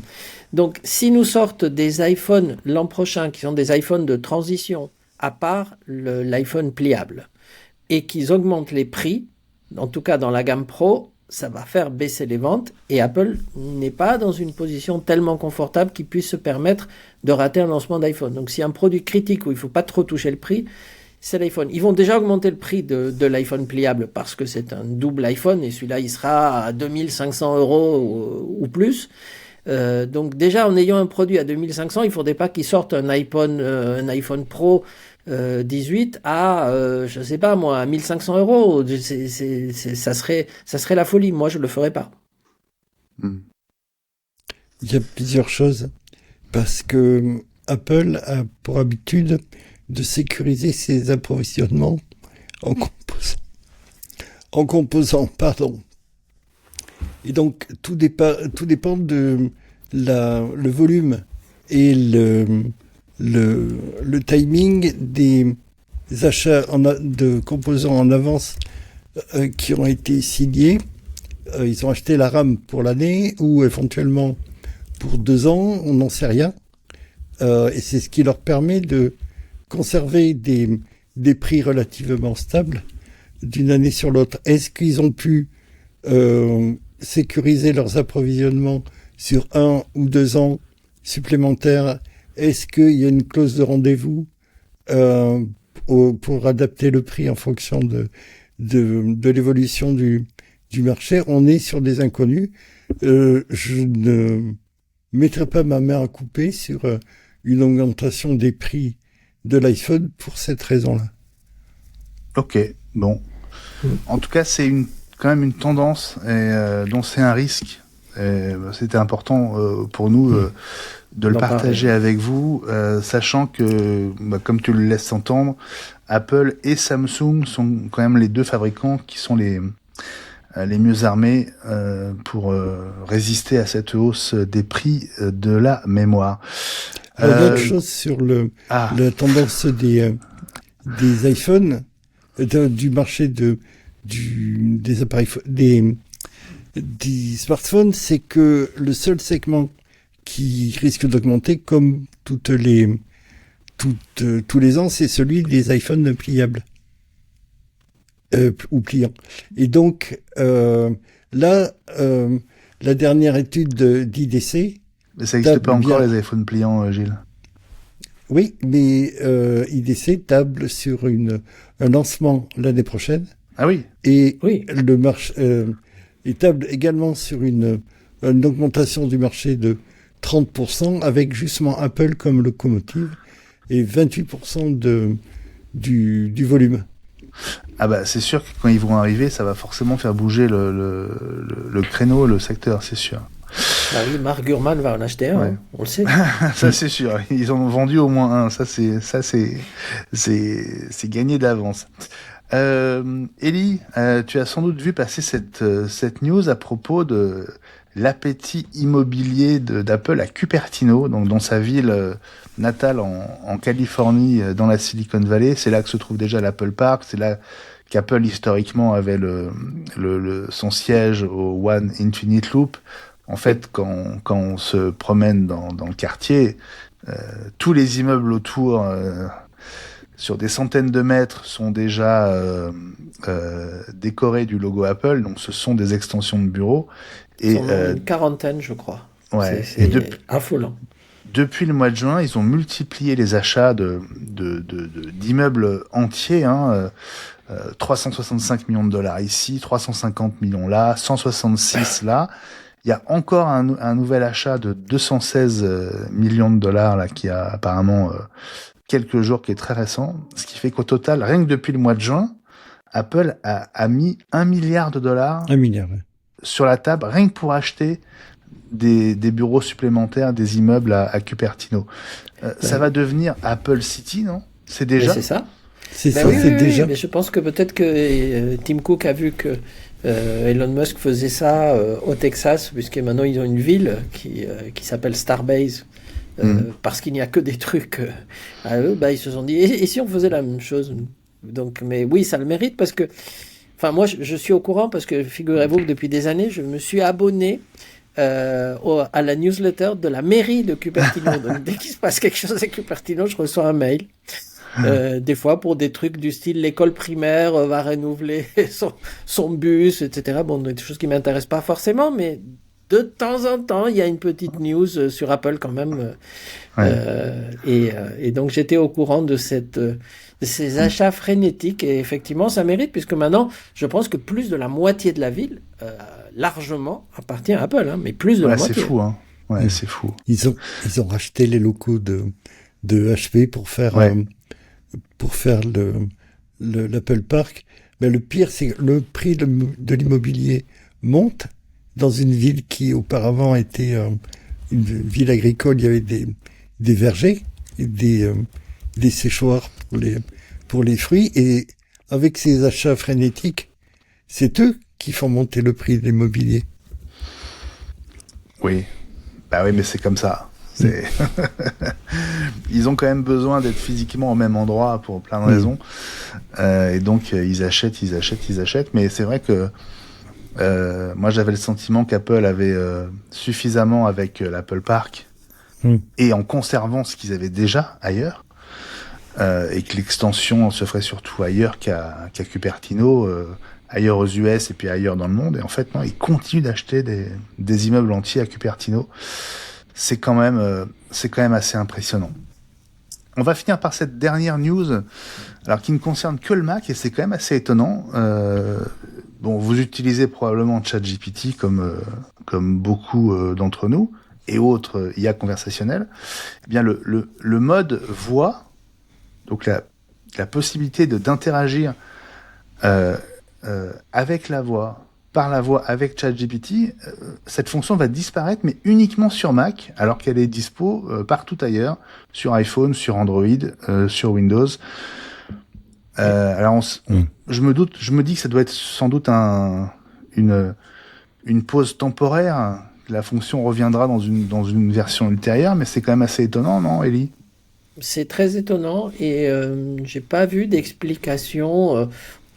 Donc, si nous sortent des iPhones l'an prochain, qui sont des iPhones de transition, à part l'iPhone pliable, et qu'ils augmentent les prix, en tout cas dans la gamme Pro, ça va faire baisser les ventes et Apple n'est pas dans une position tellement confortable qu'il puisse se permettre de rater un lancement d'iPhone. Donc s'il y a un produit critique où il ne faut pas trop toucher le prix, c'est l'iPhone. Ils vont déjà augmenter le prix de l'iPhone pliable parce que c'est un double iPhone et celui-là il sera à 2500 € ou plus. Donc déjà en ayant un produit à 2500, il ne faudrait pas qu'ils sortent un iPhone Pro 18 à, je sais pas moi, à 1500 €. Ça serait la folie. Moi, je le ferais pas. Il y a plusieurs choses. Parce que Apple a pour habitude de sécuriser ses approvisionnements en composants, pardon. Et donc, tout dépend de le volume et le timing des achats de composants en avance qui ont été signés. Ils ont acheté la RAM pour l'année ou éventuellement pour 2 ans, on n'en sait rien. Et c'est ce qui leur permet de conserver des prix relativement stables d'une année sur l'autre. Est-ce qu'ils ont pu sécuriser leurs approvisionnements sur 1 ou 2 ans supplémentaires? Est-ce qu'il y a une clause de rendez-vous pour adapter le prix en fonction de l'évolution du marché? On est sur des inconnus. Je ne mettrai pas ma main à couper sur une augmentation des prix de l'iPhone pour cette raison-là. Ok, bon. En tout cas, c'est quand même une tendance dont c'est un risque. C'était important pour nous de le partager avec vous, sachant que, comme tu le laisses entendre, Apple et Samsung sont quand même les deux fabricants qui sont les mieux armés pour résister à cette hausse des prix de la mémoire. Autre chose sur la tendance des iPhones, du marché des appareils, des smartphones, c'est que le seul segment qui risque d'augmenter, comme tous les ans, c'est celui des iPhones pliables. Ou pliants. Et donc, là, la dernière étude d'IDC... Mais ça n'existe pas encore, les iPhones pliants, Gilles. Oui, mais IDC table sur un lancement l'année prochaine. Ah oui. Et le marché table également sur une augmentation du marché de 30%, avec justement Apple comme locomotive, et 28% du volume. Ah bah c'est sûr que quand ils vont arriver, ça va forcément faire bouger le créneau, le secteur, c'est sûr. Bah oui, Mark Gurman va en acheter un, on le sait. Ça c'est sûr, ils en ont vendu au moins un, ça c'est gagné d'avance. Ellie, tu as sans doute vu passer cette news à propos de l'appétit immobilier d'Apple à Cupertino, donc dans sa ville natale en Californie, dans la Silicon Valley. C'est là que se trouve déjà l'Apple Park, c'est là qu'Apple historiquement avait son siège au One Infinite Loop. En fait, quand on se promène dans le quartier, tous les immeubles autour, sur des centaines de mètres, sont déjà décorés du logo Apple. Donc, ce sont des extensions de bureaux. Et une quarantaine, je crois. Ouais. C'est affolant. Depuis le mois de juin, ils ont multiplié les achats d'immeubles entiers. 365 millions de dollars ici, 350 millions là, 166 là. Il y a encore un nouvel achat de 216 millions de dollars là qui a apparemment quelques jours, qui est très récent. Ce qui fait qu'au total, rien que depuis le mois de juin, Apple a mis $1 milliard sur la table, rien que pour acheter des bureaux supplémentaires, des immeubles à Cupertino. Ça va devenir Apple City, non? C'est déjà. Mais c'est ça. C'est déjà. Mais je pense que peut-être que Tim Cook a vu que Elon Musk faisait ça au Texas, puisque maintenant ils ont une ville qui s'appelle Starbase. Parce qu'il n'y a que des trucs à eux, ils se sont dit, et si on faisait la même chose? Donc, mais oui, ça le mérite parce que, enfin, moi, je suis au courant parce que, figurez-vous que depuis des années, je me suis abonné à la newsletter de la mairie de Cupertino. Donc, dès qu'il se passe quelque chose à Cupertino, je reçois un mail. Des fois pour des trucs du style l'école primaire va renouveler son bus, etc. Bon, des choses qui m'intéressent pas forcément, mais de temps en temps, il y a une petite news sur Apple quand même. Et donc j'étais au courant de ces achats frénétiques, et effectivement ça mérite, puisque maintenant je pense que plus de la moitié de la ville largement appartient à Apple, hein, mais plus de la moitié. C'est fou, hein. Ouais, c'est fou. Ils ont racheté les locaux de HP pour faire l'Apple Park. Mais le pire, c'est que le prix de l'immobilier monte dans une ville qui auparavant était une ville agricole. Il y avait des vergers, et des séchoirs pour les fruits, et avec ces achats frénétiques, c'est eux qui font monter le prix de l'immobilier. Oui. Bah oui, mais c'est comme ça. Ils ont quand même besoin d'être physiquement au même endroit pour plein de raisons. Et donc, ils achètent. Mais c'est vrai que moi, j'avais le sentiment qu'Apple avait suffisamment avec l'Apple Park et en conservant ce qu'ils avaient déjà ailleurs, et que l'extension se ferait surtout ailleurs qu'à Cupertino, ailleurs aux US et puis ailleurs dans le monde. Et en fait, non, ils continuent d'acheter des immeubles entiers à Cupertino. C'est quand même assez impressionnant. On va finir par cette dernière news, alors qui ne concerne que le Mac, et c'est quand même assez étonnant. Bon, vous utilisez probablement ChatGPT comme beaucoup d'entre nous et autres IA conversationnelles. Eh bien, le mode voix, donc la possibilité d'interagir avec la voix, par la voix avec ChatGPT, cette fonction va disparaître, mais uniquement sur Mac, alors qu'elle est dispo partout ailleurs, sur iPhone, sur Android, sur Windows. Alors, je me dis que ça doit être sans doute une pause temporaire. La fonction reviendra dans une version ultérieure, mais c'est quand même assez étonnant, non, Ellie ? C'est très étonnant, et j'ai pas vu d'explication,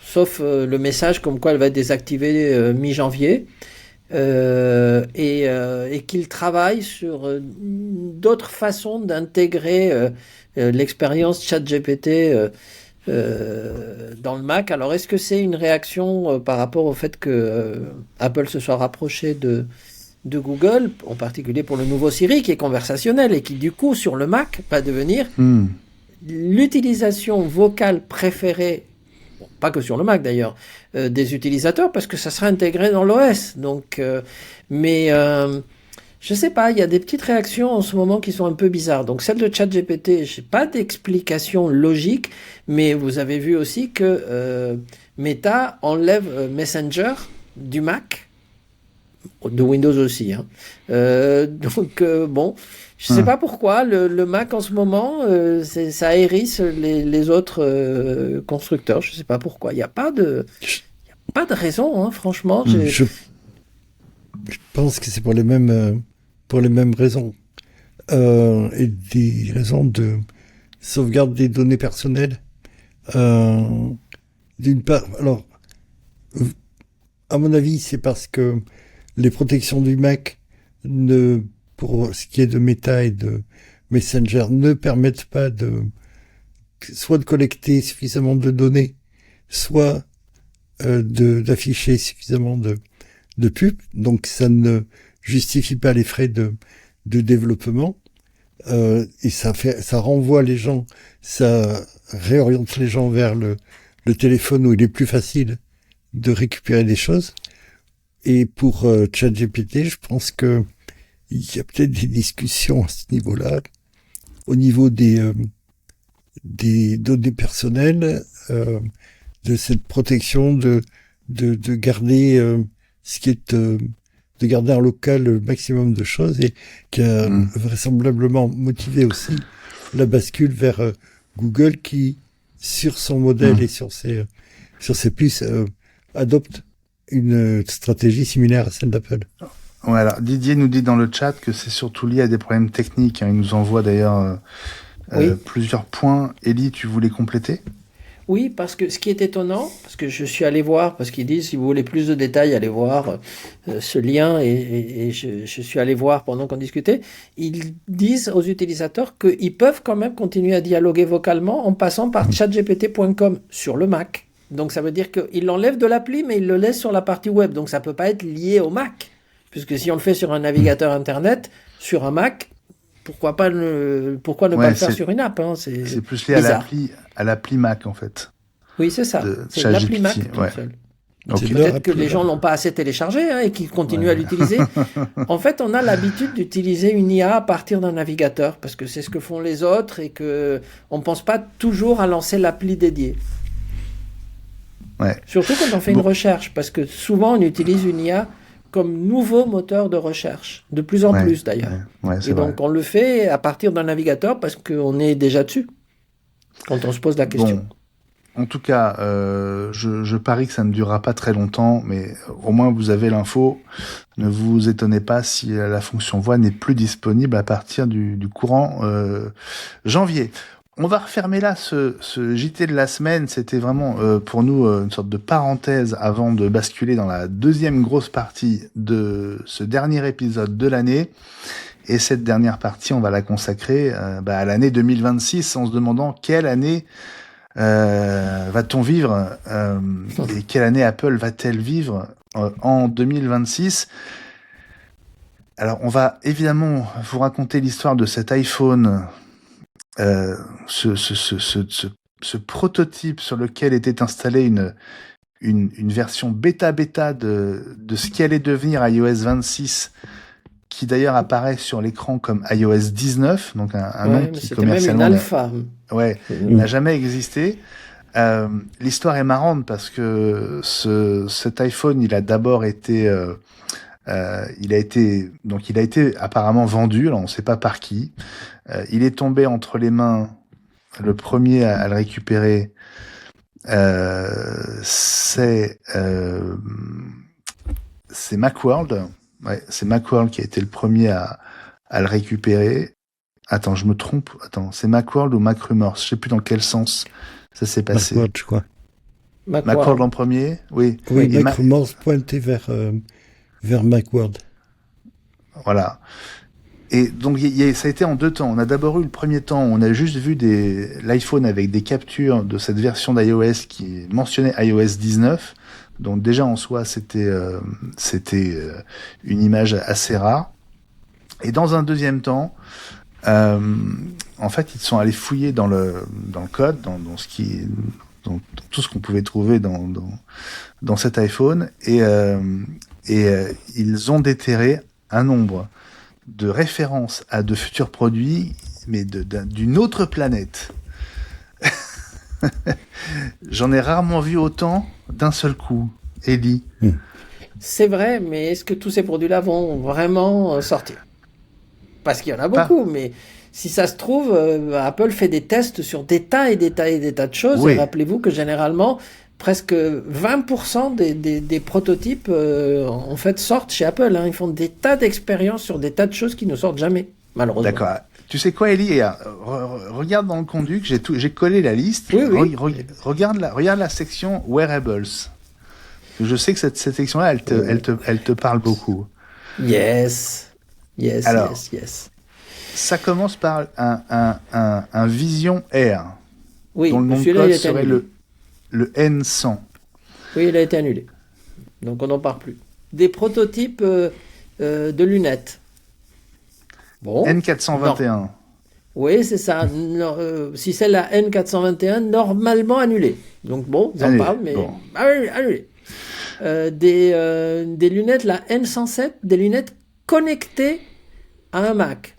sauf le message comme quoi elle va être désactivée mi-janvier, et qu'il travaille sur d'autres façons d'intégrer l'expérience ChatGPT dans le Mac. Alors, est-ce que c'est une réaction par rapport au fait que Apple se soit rapproché de Google, en particulier pour le nouveau Siri qui est conversationnel et qui du coup sur le Mac va devenir l'utilisation vocale préférée, bon, pas que sur le Mac d'ailleurs, des utilisateurs, parce que ça sera intégré dans l'OS. Donc, je sais pas, il y a des petites réactions en ce moment qui sont un peu bizarres. Donc celle de ChatGPT, j'ai pas d'explication logique, mais vous avez vu aussi que Meta enlève Messenger du Mac, de Windows aussi, hein. Donc bon, je sais pas pourquoi le Mac en ce moment ça hérisse les autres constructeurs. Je sais pas pourquoi. Il y a pas de raison, hein, franchement. Je pense que c'est pour les mêmes raisons, et des raisons de sauvegarde des données personnelles. D'une part, alors à mon avis, c'est parce que les protections du Mac, pour ce qui est de Meta et de Messenger, ne permettent pas soit de collecter suffisamment de données, soit d'afficher suffisamment de pubs. Donc ça ne justifie pas les frais de développement, et ça renvoie les gens, ça réoriente les gens vers le téléphone où il est plus facile de récupérer des choses. Et pour ChatGPT, je pense que il y a peut-être des discussions à ce niveau-là, au niveau des données personnelles, de cette protection, de garder ce qui est de garder en local le maximum de choses, et qui a vraisemblablement motivé aussi la bascule vers Google, qui sur son modèle et sur ses puces adopte une stratégie similaire à celle d'Apple. Voilà, Didier nous dit dans le chat que c'est surtout lié à des problèmes techniques. Il nous envoie d'ailleurs plusieurs points. Ellie, tu voulais compléter ? Oui, parce que ce qui est étonnant, parce que je suis allé voir, parce qu'ils disent, si vous voulez plus de détails, allez voir ce lien, et je suis allé voir pendant qu'on discutait, ils disent aux utilisateurs qu'ils peuvent quand même continuer à dialoguer vocalement en passant par chatgpt.com sur le Mac. Donc ça veut dire qu'ils l'enlèvent de l'appli, mais ils le laissent sur la partie web. Donc ça ne peut pas être lié au Mac, puisque si on le fait sur un navigateur Internet, sur un Mac, pourquoi ne pas le faire sur une app, hein, c'est plus lié bizarre. à l'appli Mac, en fait. Oui, c'est ça. C'est l'appli Mac tout seul. Okay. Peut-être que les gens l'ont pas assez téléchargé, hein, et qu'ils continuent à l'utiliser. En fait, on a l'habitude d'utiliser une IA à partir d'un navigateur, parce que c'est ce que font les autres, et que on pense pas toujours à lancer l'appli dédiée. Ouais. Surtout quand on fait une recherche, parce que souvent on utilise une IA comme nouveau moteur de recherche, de plus en plus d'ailleurs. Et donc on le fait à partir d'un navigateur parce qu'on est déjà dessus, quand on se pose la question. Bon. En tout cas, je parie que ça ne durera pas très longtemps, mais au moins vous avez l'info. Ne vous étonnez pas si la fonction voix n'est plus disponible à partir du courant janvier. On va refermer là ce JT de la semaine. C'était vraiment pour nous une sorte de parenthèse avant de basculer dans la deuxième grosse partie de ce dernier épisode de l'année. Et cette dernière partie, on va la consacrer à l'année 2026 en se demandant quelle année va-t-on vivre et quelle année Apple va-t-elle vivre en 2026. Alors, on va évidemment vous raconter l'histoire de cet iPhone, ce prototype sur lequel était installée une version bêta de ce qui allait devenir iOS 26, qui d'ailleurs apparaît sur l'écran comme iOS 19, donc un nom qui commercialement même une alpha. N'a jamais existé. L'histoire est marrante parce que cet iPhone, il a d'abord été il a été apparemment vendu, alors on ne sait pas par qui. Il est tombé entre les mains. Le premier à le récupérer, c'est Macworld. Ouais, c'est Macworld qui a été le premier à le récupérer. Attends, je me trompe. Attends, c'est Macworld ou Macrumors? Je sais plus dans quel sens ça s'est passé. Macworld, je crois. Macworld en premier, oui. Oui, Macrumors pointait vers Macworld. Voilà. Et donc, ça a été en deux temps. On a d'abord eu le premier temps, on a juste vu l'iPhone avec des captures de cette version d'iOS qui mentionnait iOS 19. Donc déjà en soi, c'était une image assez rare. Et dans un deuxième temps, en fait, ils sont allés fouiller dans le code, dans tout ce qu'on pouvait trouver dans cet iPhone, et ils ont déterré un nombre de références à de futurs produits, mais d'une autre planète. J'en ai rarement vu autant d'un seul coup, Ellie. C'est vrai, mais est-ce que tous ces produits-là vont vraiment sortir? Parce qu'il y en a beaucoup, mais si ça se trouve, Apple fait des tests sur des tas et des tas et des tas de choses. Oui. Et rappelez-vous que généralement, presque 20% des prototypes en fait sortent chez Apple. Hein. Ils font des tas d'expériences sur des tas de choses qui ne sortent jamais, malheureusement. D'accord. Tu sais quoi, Ellie? Regarde dans le conduit, j'ai collé la liste. Oui. Regarde la section Wearables. Je sais que cette section-là, elle te parle beaucoup. Yes. Alors, ça commence par un Vision Air. Oui, dont le nom de code serait le N100. Oui, il a été annulé. Donc on n'en parle plus. Des prototypes de lunettes. Bon. N421. Non. Oui, c'est ça. Si c'est la N421, normalement annulée. Donc bon, ils en parlent, mais annulé. Des lunettes, la N107, des lunettes connectées à un Mac.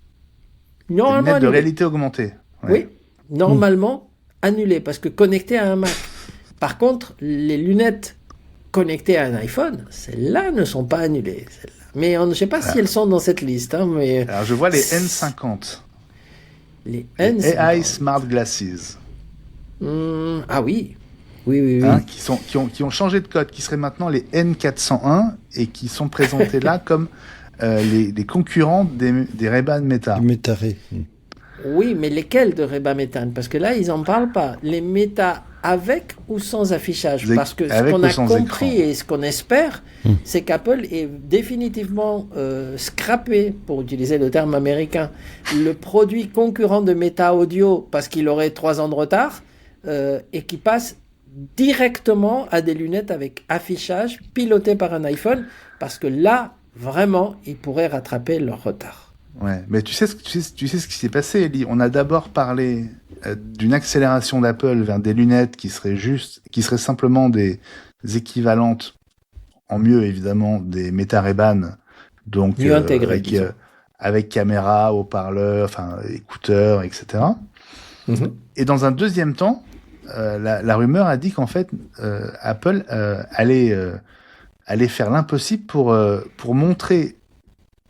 Normalement des lunettes de réalité augmentée. Ouais. Oui, normalement annulées, parce que connectées à un Mac. Par contre, les lunettes connectées à un iPhone, celles-là ne sont pas annulées. Mais je ne sais pas si elles sont dans cette liste. Hein, mais... Alors, je vois les N50. Les N50. AI Smart Glasses. Ah oui. Oui. Hein, qui ont changé de code, qui seraient maintenant les N401 et qui sont présentés là comme les concurrents des Ray-Ban Meta. Meta Ray. Oui, mais lesquels de Ray-Ban Meta? Parce que là, ils n'en parlent pas. Les Meta avec ou sans affichage. Parce que ce avec qu'on ou a sans compris écran. et ce qu'on espère, c'est qu'Apple est définitivement scrappé, pour utiliser le terme américain, le produit concurrent de Meta Audio parce qu'il aurait 3 ans de retard et qui passe directement à des lunettes avec affichage pilotées par un iPhone, parce que là, vraiment, ils pourraient rattraper leur retard. Ouais, mais tu sais ce qui s'est passé, Ellie. On a d'abord parlé d'une accélération d'Apple vers des lunettes qui seraient simplement des équivalentes, en mieux évidemment, des Meta Ray-Ban, donc Mieux intégré, avec caméra, haut-parleur, enfin écouteurs, etc. Et dans un deuxième temps, la rumeur a dit qu'en fait Apple allait faire l'impossible pour montrer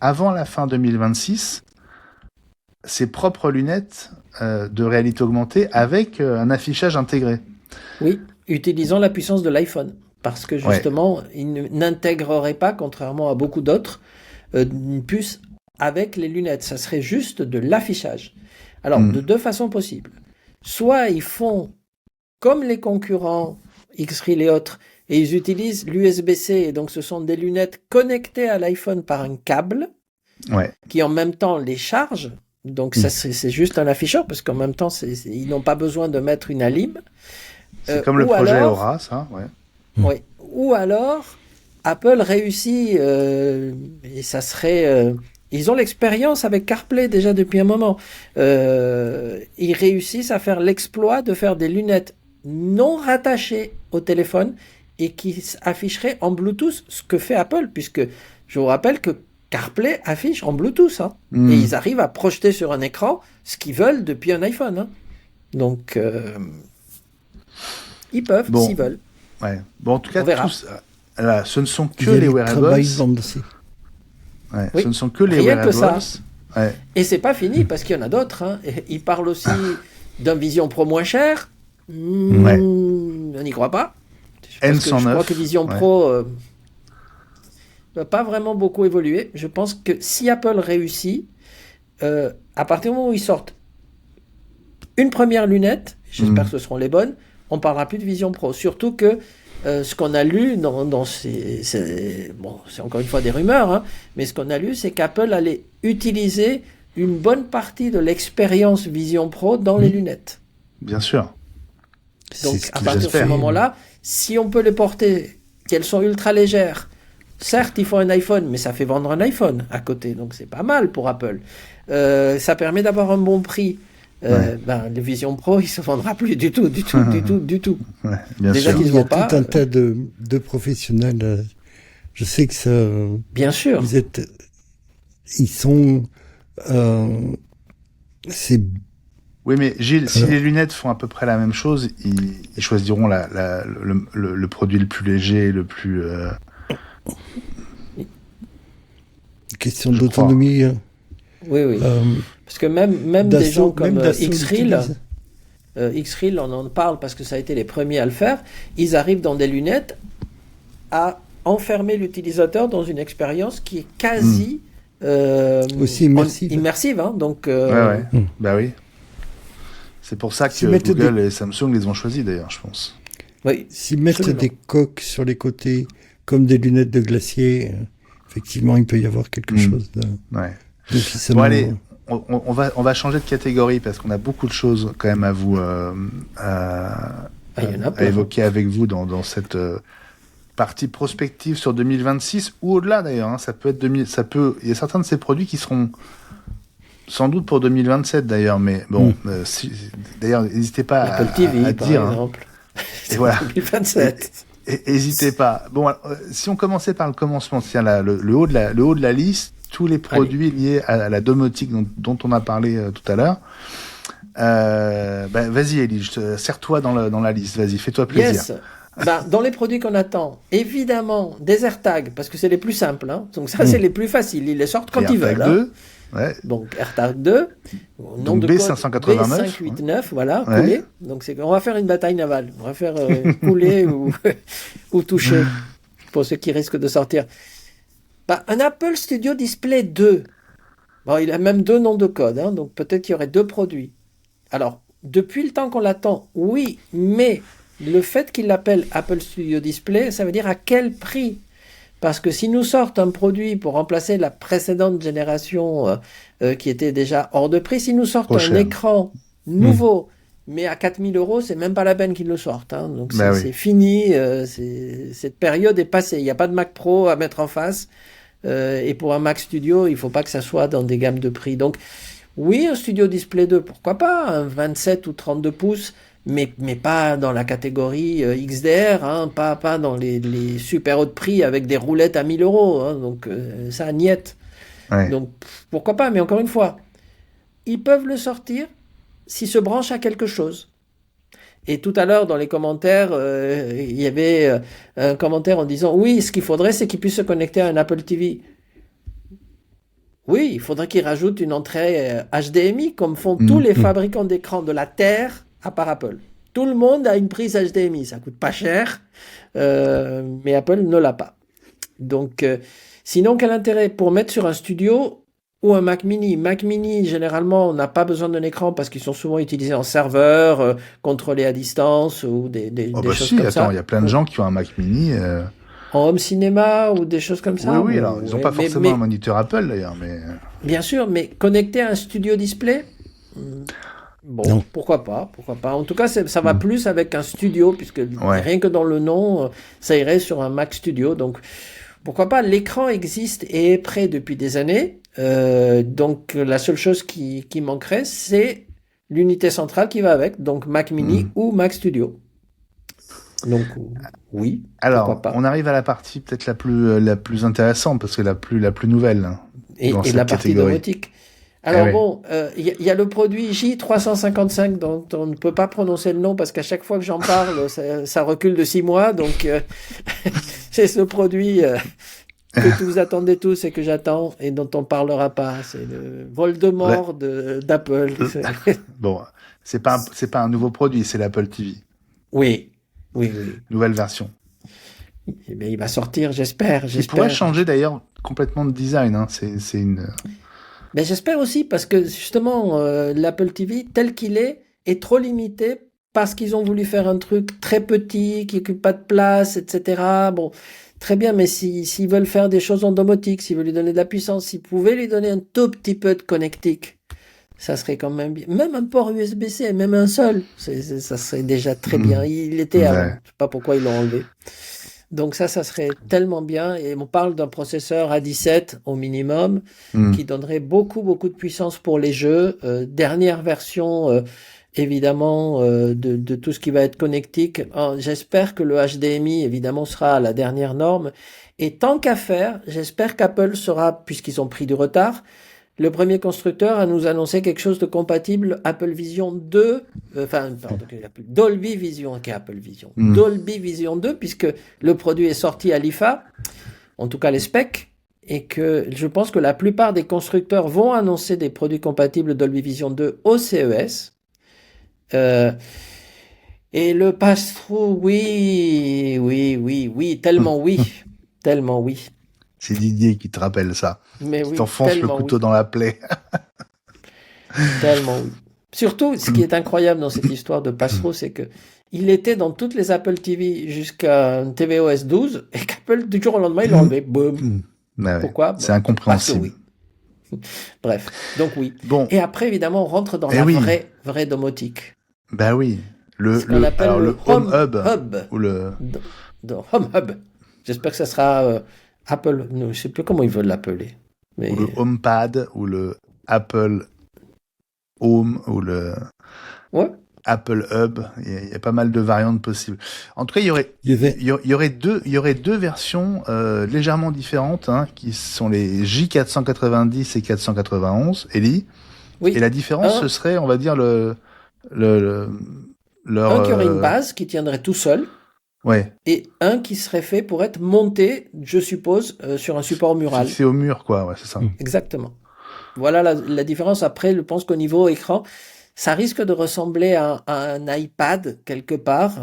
avant la fin 2026 ses propres lunettes de réalité augmentée avec un affichage intégré. Oui, utilisant la puissance de l'iPhone. Parce que justement, il n'intégrerait pas, contrairement à beaucoup d'autres, une puce avec les lunettes. Ça serait juste de l'affichage. Alors, de deux façons possibles. Soit ils font comme les concurrents, X-Real et autres, et ils utilisent l'USB-C, et donc ce sont des lunettes connectées à l'iPhone par un câble, qui en même temps les charge. Donc c'est juste un afficheur, parce qu'en même temps, ils n'ont pas besoin de mettre une alim. C'est comme le projet Aura, ça, Oui. Ou alors, Apple réussit, et ça serait... ils ont l'expérience avec CarPlay déjà depuis un moment. Ils réussissent à faire l'exploit de faire des lunettes non rattachées au téléphone et qui afficheraient en Bluetooth ce que fait Apple, puisque je vous rappelle que CarPlay affiche en Bluetooth. Et ils arrivent à projeter sur un écran ce qu'ils veulent depuis un iPhone. Donc, ils peuvent, s'ils veulent. Ouais. Bon, en tout cas, ce ne sont que les wearables. Ce ne sont que les wearables. Que ça. Et c'est pas fini, parce qu'il y en a d'autres. Ils parlent aussi d'un Vision Pro moins cher. On n'y croit pas. N109. Je crois que Vision Pro ne va pas vraiment beaucoup évoluer. Je pense que si Apple réussit, à partir du moment où ils sortent une première lunette, j'espère que ce seront les bonnes, on parlera plus de Vision Pro. Surtout que ce qu'on a lu c'est encore une fois des rumeurs, mais ce qu'on a lu, c'est qu'Apple allait utiliser une bonne partie de l'expérience Vision Pro dans les lunettes. Bien sûr. Donc, à partir de ce moment-là, si on peut les porter, qu'elles sont ultra légères, certes, il faut un iPhone, mais ça fait vendre un iPhone à côté, donc c'est pas mal pour Apple. Ça permet d'avoir un bon prix. Le Vision Pro, il se vendra plus du tout. Ouais, bien Déjà sûr. qu'ils Il y a vont pas. Tout un tas de professionnels. Je sais que ça. Bien sûr. Ils sont. C'est. Oui, mais Gilles, si les lunettes font à peu près la même chose, ils choisiront le produit le plus léger, le plus. Question d'autonomie. Oui. Parce que même des gens comme X-Real, X-Real, on en parle parce que ça a été les premiers à le faire, ils arrivent dans des lunettes à enfermer l'utilisateur dans une expérience qui est quasi aussi immersive. Donc, Bah oui. C'est pour ça que Google et Samsung les ont choisis d'ailleurs, je pense. Oui, s'ils mettent des coques sur les côtés comme des lunettes de glacier, effectivement, il peut y avoir quelque chose de Bon, allez, on va changer de catégorie parce qu'on a beaucoup de choses quand même à vous à évoquer avec vous dans cette partie prospective sur 2026 ou au-delà d'ailleurs. Ça peut être il y a certains de ces produits qui seront sans doute pour 2027 d'ailleurs, mais bon, d'ailleurs, n'hésitez pas Apple TV, à par dire. exemple. Et voilà. 2027. N'hésitez pas. Bon, si on commençait par le commencement, tiens, le haut de la liste, tous les produits liés à la domotique dont on a parlé tout à l'heure. Vas-y, Ellie, serre-toi dans la liste. Vas-y, fais-toi plaisir. Yes. Dans les produits qu'on attend, évidemment, des AirTags, parce que c'est les plus simples. Donc ça, c'est les plus faciles. Ils les sortent quand ils veulent. AirTag 2. Ouais. Donc AirTag 2, nom de B589, code B589, voilà, couler. Donc on va faire une bataille navale, on va faire couler ou toucher pour ceux qui risquent de sortir. Un Apple Studio Display 2, il a même 2 noms de code, donc peut-être qu'il y aurait 2 produits. Alors, depuis le temps qu'on l'attend, oui, mais Le fait qu'il l'appelle Apple Studio Display, ça veut dire à quel prix? Parce que si nous sortent un produit pour remplacer la précédente génération qui était déjà hors de prix, si nous sortent un écran nouveau, mais à 4 000 €, c'est même pas la peine qu'ils le sortent. Hein. Donc c'est fini, cette période est passée. Il n'y a pas de Mac Pro à mettre en face. Et pour un Mac Studio, il faut pas que ça soit dans des gammes de prix. Donc oui, un Studio Display 2, pourquoi pas, un 27 ou 32 pouces, mais pas dans la catégorie XDR, hein, pas dans les super hauts de prix avec des roulettes à 1 000 €. Hein, donc ça, niette. Ouais. Donc pourquoi pas, mais encore une fois, ils peuvent le sortir s'ils se branchent à quelque chose. Et tout à l'heure, dans les commentaires, il y avait un commentaire en disant « Oui, ce qu'il faudrait, c'est qu'ils puissent se connecter à un Apple TV. » Oui, il faudrait qu'ils rajoutent une entrée HDMI, comme font tous les fabricants d'écrans de la Terre, à part Apple. Tout le monde a une prise HDMI, ça coûte pas cher, mais Apple ne l'a pas. Donc, sinon, quel intérêt pour mettre sur un studio ou un Mac Mini? Mac Mini, généralement, on n'a pas besoin d'un écran parce qu'ils sont souvent utilisés en serveur, contrôlés à distance ou des choses comme ça. Il y a plein de gens qui ont un Mac Mini. En home cinéma ou des choses comme ça. Oui, alors, ils n'ont pas forcément un moniteur Apple d'ailleurs, mais... Bien sûr, mais connecté à un studio display, bon, non. Pourquoi pas. En tout cas, ça va plus avec un studio, puisque rien que dans le nom, ça irait sur un Mac Studio. Donc, pourquoi pas. L'écran existe et est prêt depuis des années. Donc, la seule chose qui manquerait, c'est l'unité centrale qui va avec, donc Mac Mini ou Mac Studio. Donc oui. Alors, on arrive à la partie peut-être la plus intéressante parce que la plus nouvelle. Et la partie domotique. Alors il y a le produit J355 dont on ne peut pas prononcer le nom parce qu'à chaque fois que j'en parle, ça recule de 6 mois. Donc c'est ce produit que vous attendez tous et que j'attends et dont on parlera pas. C'est le Voldemort d'Apple. Bon, c'est pas un nouveau produit, c'est l'Apple TV. Oui. Nouvelle version. Eh bien, il va sortir, j'espère. Il pourrait changer d'ailleurs complètement de design. Hein. C'est une. Mais j'espère aussi parce que justement l'Apple TV tel qu'il est trop limité parce qu'ils ont voulu faire un truc très petit qui occupe pas de place, etc. Bon, très bien, mais s'ils veulent faire des choses en domotique, s'ils veulent lui donner de la puissance, s'ils pouvaient lui donner un tout petit peu de connectique, ça serait quand même bien. Même un port USB-C, même un seul, ça serait déjà très bien. Il était avant. Je sais pas pourquoi ils l'ont enlevé. Donc ça serait tellement bien. Et on parle d'un processeur A17 au minimum, qui donnerait beaucoup de puissance pour les jeux. Dernière version, évidemment, de tout ce qui va être connectique. J'espère que le HDMI, évidemment, sera à la dernière norme. Et tant qu'à faire, j'espère qu'Apple sera, puisqu'ils ont pris du retard, le premier constructeur à nous annoncer quelque chose de compatible Apple Vision 2, Dolby Vision, Apple Vision, Dolby Vision 2, puisque le produit est sorti à l'IFA, en tout cas les specs, et que je pense que la plupart des constructeurs vont annoncer des produits compatibles Dolby Vision 2 au CES. Et le pass-through, oui, tellement oui. C'est Didier qui te rappelle ça. Mais qui t'enfonce le couteau dans la plaie. Tellement oui. Surtout, ce qui est incroyable dans cette histoire de pass-through, c'est que il était dans toutes les Apple TV jusqu'à tvOS 12 et qu'Apple, du jour au lendemain, il l'a enlevé. Boum. Pourquoi? C'est incompréhensible. Bref, donc oui. Bon. Et après, évidemment, on rentre dans la vraie domotique. Bah oui. Ce qu'on appelle le Home Hub. Ou le Home Hub. J'espère que ça sera... Apple, je ne sais plus comment ils veulent l'appeler. Mais... Ou le HomePad, ou le Apple Home, ou le Apple Hub. Il y a pas mal de variantes possibles. En tout cas, il y aurait deux versions légèrement différentes, hein, qui sont les J490 et 491. Ellie. Oui. Et la différence, ce serait, on va dire, leur un qui aurait une base qui tiendrait tout seul. Ouais. Et un qui serait fait pour être monté, je suppose, sur un support mural. C'est au mur, quoi, ouais, c'est ça. Exactement. Voilà la différence. Après, je pense qu'au niveau écran, ça risque de ressembler à un iPad quelque part.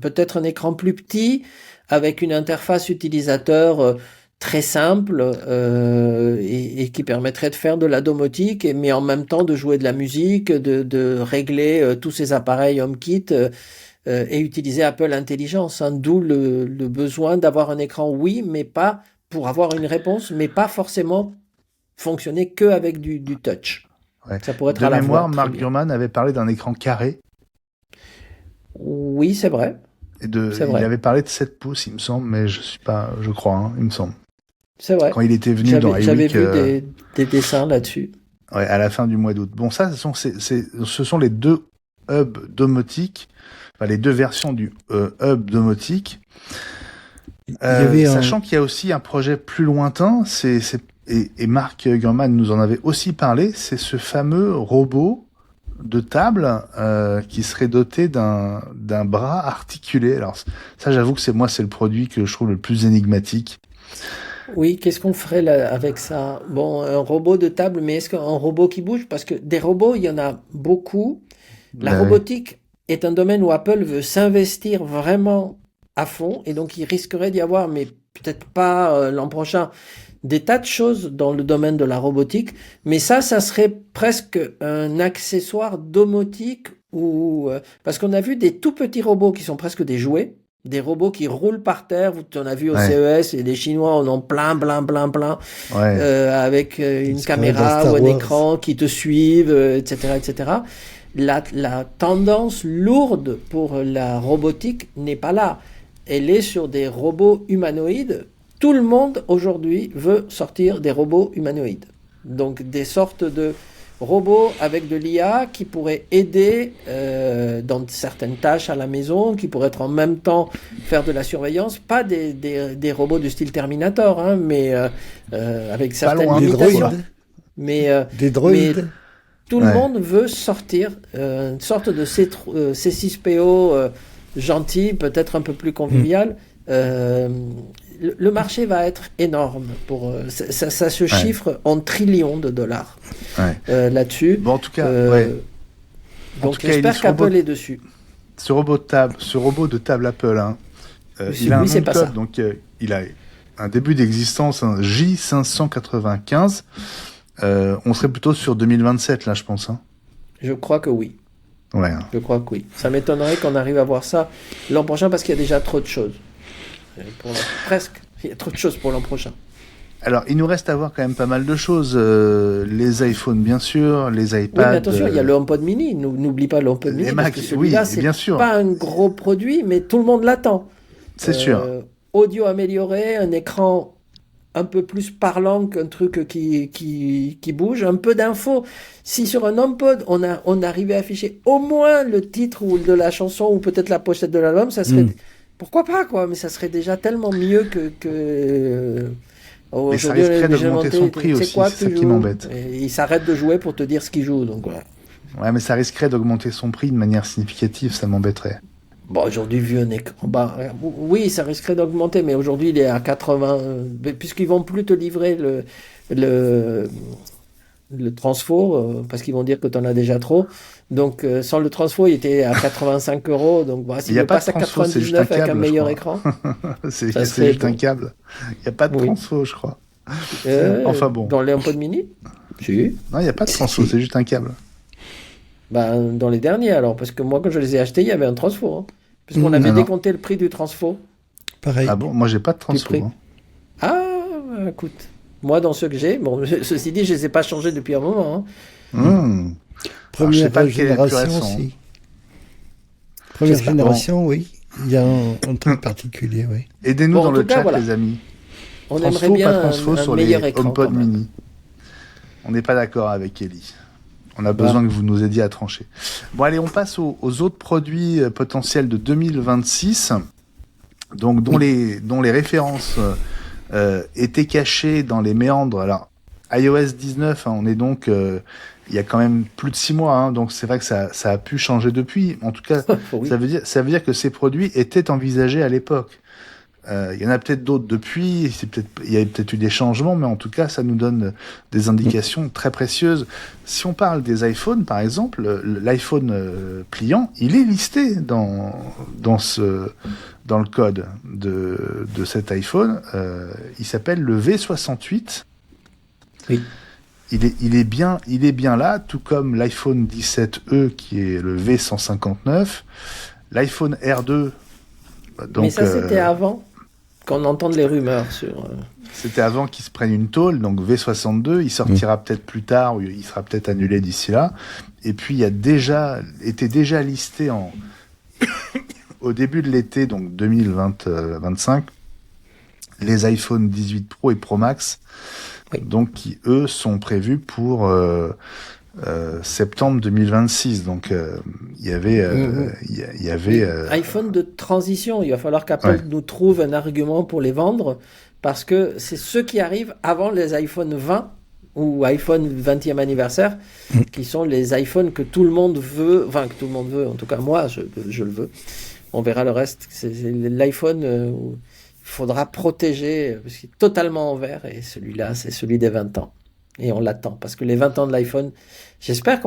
Peut-être un écran plus petit, avec une interface utilisateur très simple et qui permettrait de faire de la domotique, mais en même temps de jouer de la musique, de régler tous ces appareils HomeKit. et utiliser Apple Intelligence, hein, d'où le besoin d'avoir un écran, oui, mais pas pour avoir une réponse, mais pas forcément fonctionner que avec du touch. Ouais. Ça pourrait être De à la mémoire, voix, très Mark bien. Gurman avait parlé d'un écran carré. Oui, c'est vrai. Et C'est il vrai. avait parlé de 7 pouces, il me semble, mais je crois, hein, il me semble. C'est vrai. Quand il était venu dans J'avais iWeek, vu des dessins là-dessus. ouais, à la fin du mois d'août. Bon, ça, ce sont les deux hubs domotiques, enfin les deux versions du hub domotique. Il y avait Sachant qu'il y a aussi un projet plus lointain, et Mark Gurman nous en avait aussi parlé, c'est ce fameux robot de table qui serait doté d'un bras articulé. Alors ça, j'avoue que c'est le produit que je trouve le plus énigmatique. Oui, qu'est-ce qu'on ferait là avec ça? Bon, un robot de table, mais est-ce qu'un robot qui bouge? Parce que des robots, il y en a beaucoup. La Ouais. robotique est un domaine où Apple veut s'investir vraiment à fond, et donc il risquerait d'y avoir, mais peut-être pas l'an prochain, des tas de choses dans le domaine de la robotique, mais ça serait presque un accessoire domotique parce qu'on a vu des tout petits robots qui sont presque des jouets, des robots qui roulent par terre. Tu en as vu au Ouais. CES et les Chinois en ont plein, Ouais. avec une C'est comme dans caméra Star ou un Wars. écran qui te suivent, etc., etc. La tendance lourde pour la robotique n'est pas là. Elle est sur des robots humanoïdes. Tout le monde aujourd'hui veut sortir des robots humanoïdes. Donc des sortes de robots avec de l'IA qui pourraient aider dans certaines tâches à la maison, qui pourraient être en même temps faire de la surveillance, pas des robots du style Terminator, hein, mais avec certaines loin. Des limitations. droïdes. Mais Des droïdes. tout le Ouais. monde veut sortir une sorte de C6PO gentil, peut-être un peu plus convivial. Le marché va être énorme. Ça se chiffre en trillions de dollars là-dessus. Bon, en tout cas, En Donc tout cas, j'espère ce qu'Apple robot- est dessus. ce robot de table Apple, hein, Oui, il a un c'est nom de pas code, ça. donc il a un début d'existence, un J595. On serait plutôt sur 2027 là, je pense. Hein. Je crois que oui. Ouais. Hein. Je crois que oui. Ça m'étonnerait qu'on arrive à voir ça l'an prochain parce qu'il y a déjà trop de choses. Presque. Il y a trop de choses pour l'an prochain. Alors, il nous reste à voir quand même pas mal de choses. Les iPhones, bien sûr, les Oui, iPads. mais attention, il y a le HomePod mini. N'oublie pas le HomePod les mini Mac, parce que celui-là, oui, c'est bien sûr. pas un gros produit, mais tout le monde l'attend. C'est sûr. Audio amélioré, un écran un peu plus parlant qu'un truc qui bouge, un peu d'infos. Si sur un HomePod, on arrivait à afficher au moins le titre ou de la chanson ou peut-être la pochette de l'album, ça serait... Pourquoi pas, quoi? Mais ça serait déjà tellement mieux que Mais ça aujourd'hui, risquerait on est d'augmenter inventé, son prix tu sais aussi, quoi, c'est ça tu qui joues m'embête. Et il s'arrête de jouer pour te dire ce qu'il joue, donc voilà. Ouais, mais ça risquerait d'augmenter son prix de manière significative, ça m'embêterait. Bon, aujourd'hui, vu un écran, oui, ça risquerait d'augmenter, mais aujourd'hui, il est à 80, puisqu'ils vont plus te livrer le transfo, parce qu'ils vont dire que tu en as déjà trop. Donc, sans le transfo, il était à 85 €. Donc, bah, Il s'il y a le pas passe de à transfo, c'est juste un 99 avec un câble, je meilleur crois. écran, c'est ça c'est serait juste un bon. câble. Il n'y a pas de Oui. transfo, je crois. Enfin bon. Dans les HomePod mini? Si. Non, il n'y a pas de transfo, c'est juste un câble. Ben, dans les derniers, alors, parce que moi, quand je les ai achetés, il y avait un transfo. Hein, puisqu'on avait non. décompté le prix du transfo. Pareil. Ah bon, moi j'ai pas de transfo. prix. Hein. Ah, écoute, moi, dans ceux que j'ai, bon, ceci dit, je les ai pas changés depuis un moment. Hein. Alors, je sais Première pas lequel est le plus génération récent. aussi. Première J'espère. génération, oui. Il y a un truc particulier, oui. Aidez-nous Bon, dans en le tout cas, chat, voilà. les amis. On Transfo aimerait ou bien pas transfo un sur les meilleur écran. HomePod quand même. mini. On n'est pas d'accord avec Ellie. On a besoin que vous nous aidiez à trancher. Bon, allez, on passe aux autres produits potentiels de 2026, donc dont les références étaient cachées dans les méandres. Alors, iOS 19, hein, on est donc il y a quand même plus de 6 mois, hein, donc c'est vrai que ça a pu changer depuis. En tout cas, Oui. ça veut dire que ces produits étaient envisagés à l'époque. Il y en a peut-être d'autres depuis, il y a peut-être eu des changements, mais en tout cas, ça nous donne des indications très précieuses. Si on parle des iPhones, par exemple, l'iPhone pliant, il est listé dans le code de cet iPhone. Il s'appelle le V68. Oui. Il est bien là, tout comme l'iPhone 17e qui est le V159. L'iPhone R2. Donc, mais ça, c'était avant qu'on entende les rumeurs sur... C'était avant qu'il se prenne une tôle, donc V62, il sortira peut-être plus tard, ou il sera peut-être annulé d'ici là. Et puis, il était déjà listé au début de l'été, donc 2025, les iPhone 18 Pro et Pro Max, donc qui, eux, sont prévus pour septembre 2026. Donc, il y avait... iPhone de transition, il va falloir qu'Apple nous trouve un argument pour les vendre, parce que c'est ceux qui arrivent avant les iPhone 20 ou iPhone 20e anniversaire, qui sont les iPhones que tout le monde veut, enfin que tout le monde veut, en tout cas moi je le veux. On verra le reste. C'est l'iPhone il faudra protéger, parce qu'il est totalement en vert, et celui-là c'est celui des 20 ans. Et on l'attend, parce que les 20 ans de l'iPhone, j'espère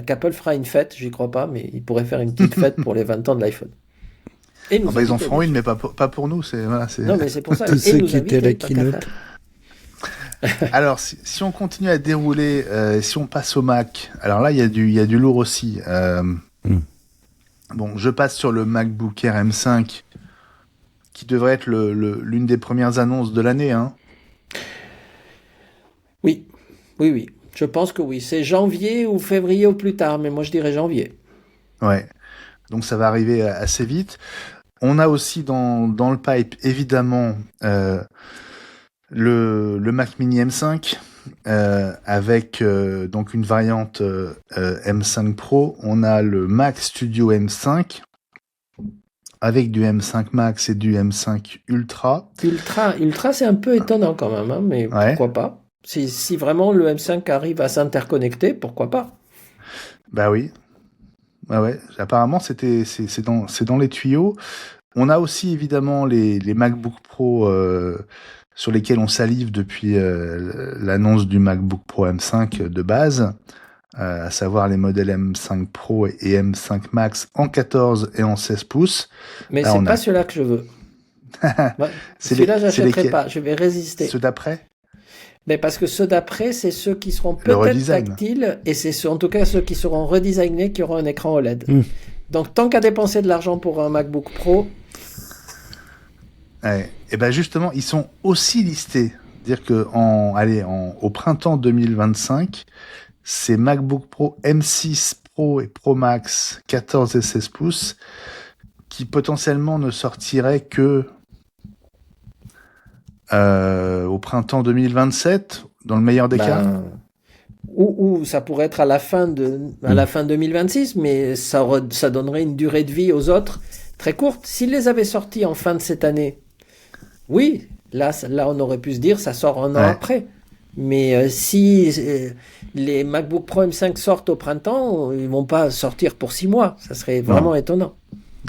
qu'Apple fera une fête, j'y crois pas, mais il pourrait faire une petite fête pour les 20 ans de l'iPhone. Ils en feront une, mais pas pour nous. Non, mais c'est pour ça. Tous ceux qui étaient à la keynote. Alors, si on continue à dérouler, si on passe au Mac, alors là, il y a du lourd aussi. Bon, je passe sur le MacBook Air M5, qui devrait être l'une des premières annonces de l'année, hein. Oui. Je pense que oui. C'est janvier ou février au plus tard, mais moi je dirais janvier. Ouais. Donc ça va arriver assez vite. On a aussi dans le pipe, évidemment, le Mac Mini M5, avec donc une variante M5 Pro. On a le Mac Studio M5, avec du M5 Max et du M5 Ultra. Ultra, c'est un peu étonnant quand même, hein, mais pourquoi pas? Si vraiment le M5 arrive à s'interconnecter, pourquoi pas? Bah oui. Ouais. Apparemment, c'est dans les tuyaux. On a aussi évidemment les MacBook Pro sur lesquels on salive depuis l'annonce du MacBook Pro M5 de base, à savoir les modèles M5 Pro et M5 Max en 14 et en 16 pouces. Mais c'est pas celui-là que je veux. Celui-là, j'achèterai pas. Je vais résister. Ceux d'après? Mais parce que ceux d'après, c'est ceux qui seront peut-être tactiles, et c'est en tout cas ceux qui seront redesignés, qui auront un écran OLED. Donc, tant qu'à dépenser de l'argent pour un MacBook Pro... Et ben justement, ils sont aussi listés. C'est-à-dire que au printemps 2025, ces MacBook Pro M6 Pro et Pro Max 14 et 16 pouces, qui potentiellement ne sortiraient que au printemps 2027, dans le meilleur des cas. Ou ça pourrait être à la fin 2026, mais ça donnerait une durée de vie aux autres très courte. S'ils les avaient sortis en fin de cette année, oui, là on aurait pu se dire ça sort un an après. Mais si les MacBook Pro M5 sortent au printemps, ils vont pas sortir pour 6 mois. Ça serait vraiment étonnant.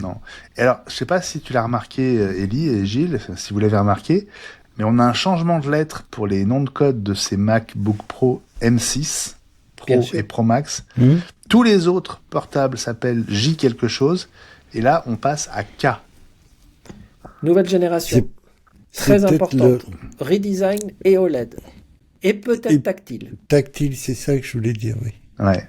Non. Et alors, je sais pas si tu l'as remarqué, Élie et Gilles, si vous l'avez remarqué, mais on a un changement de lettres pour les noms de code de ces MacBook Pro M6 Pro et Pro Max. Tous les autres portables s'appellent J quelque chose, et là on passe à K. Nouvelle génération, très importante. Redesign et OLED. Et peut-être tactile. Tactile, c'est ça que je voulais dire, oui. Ouais.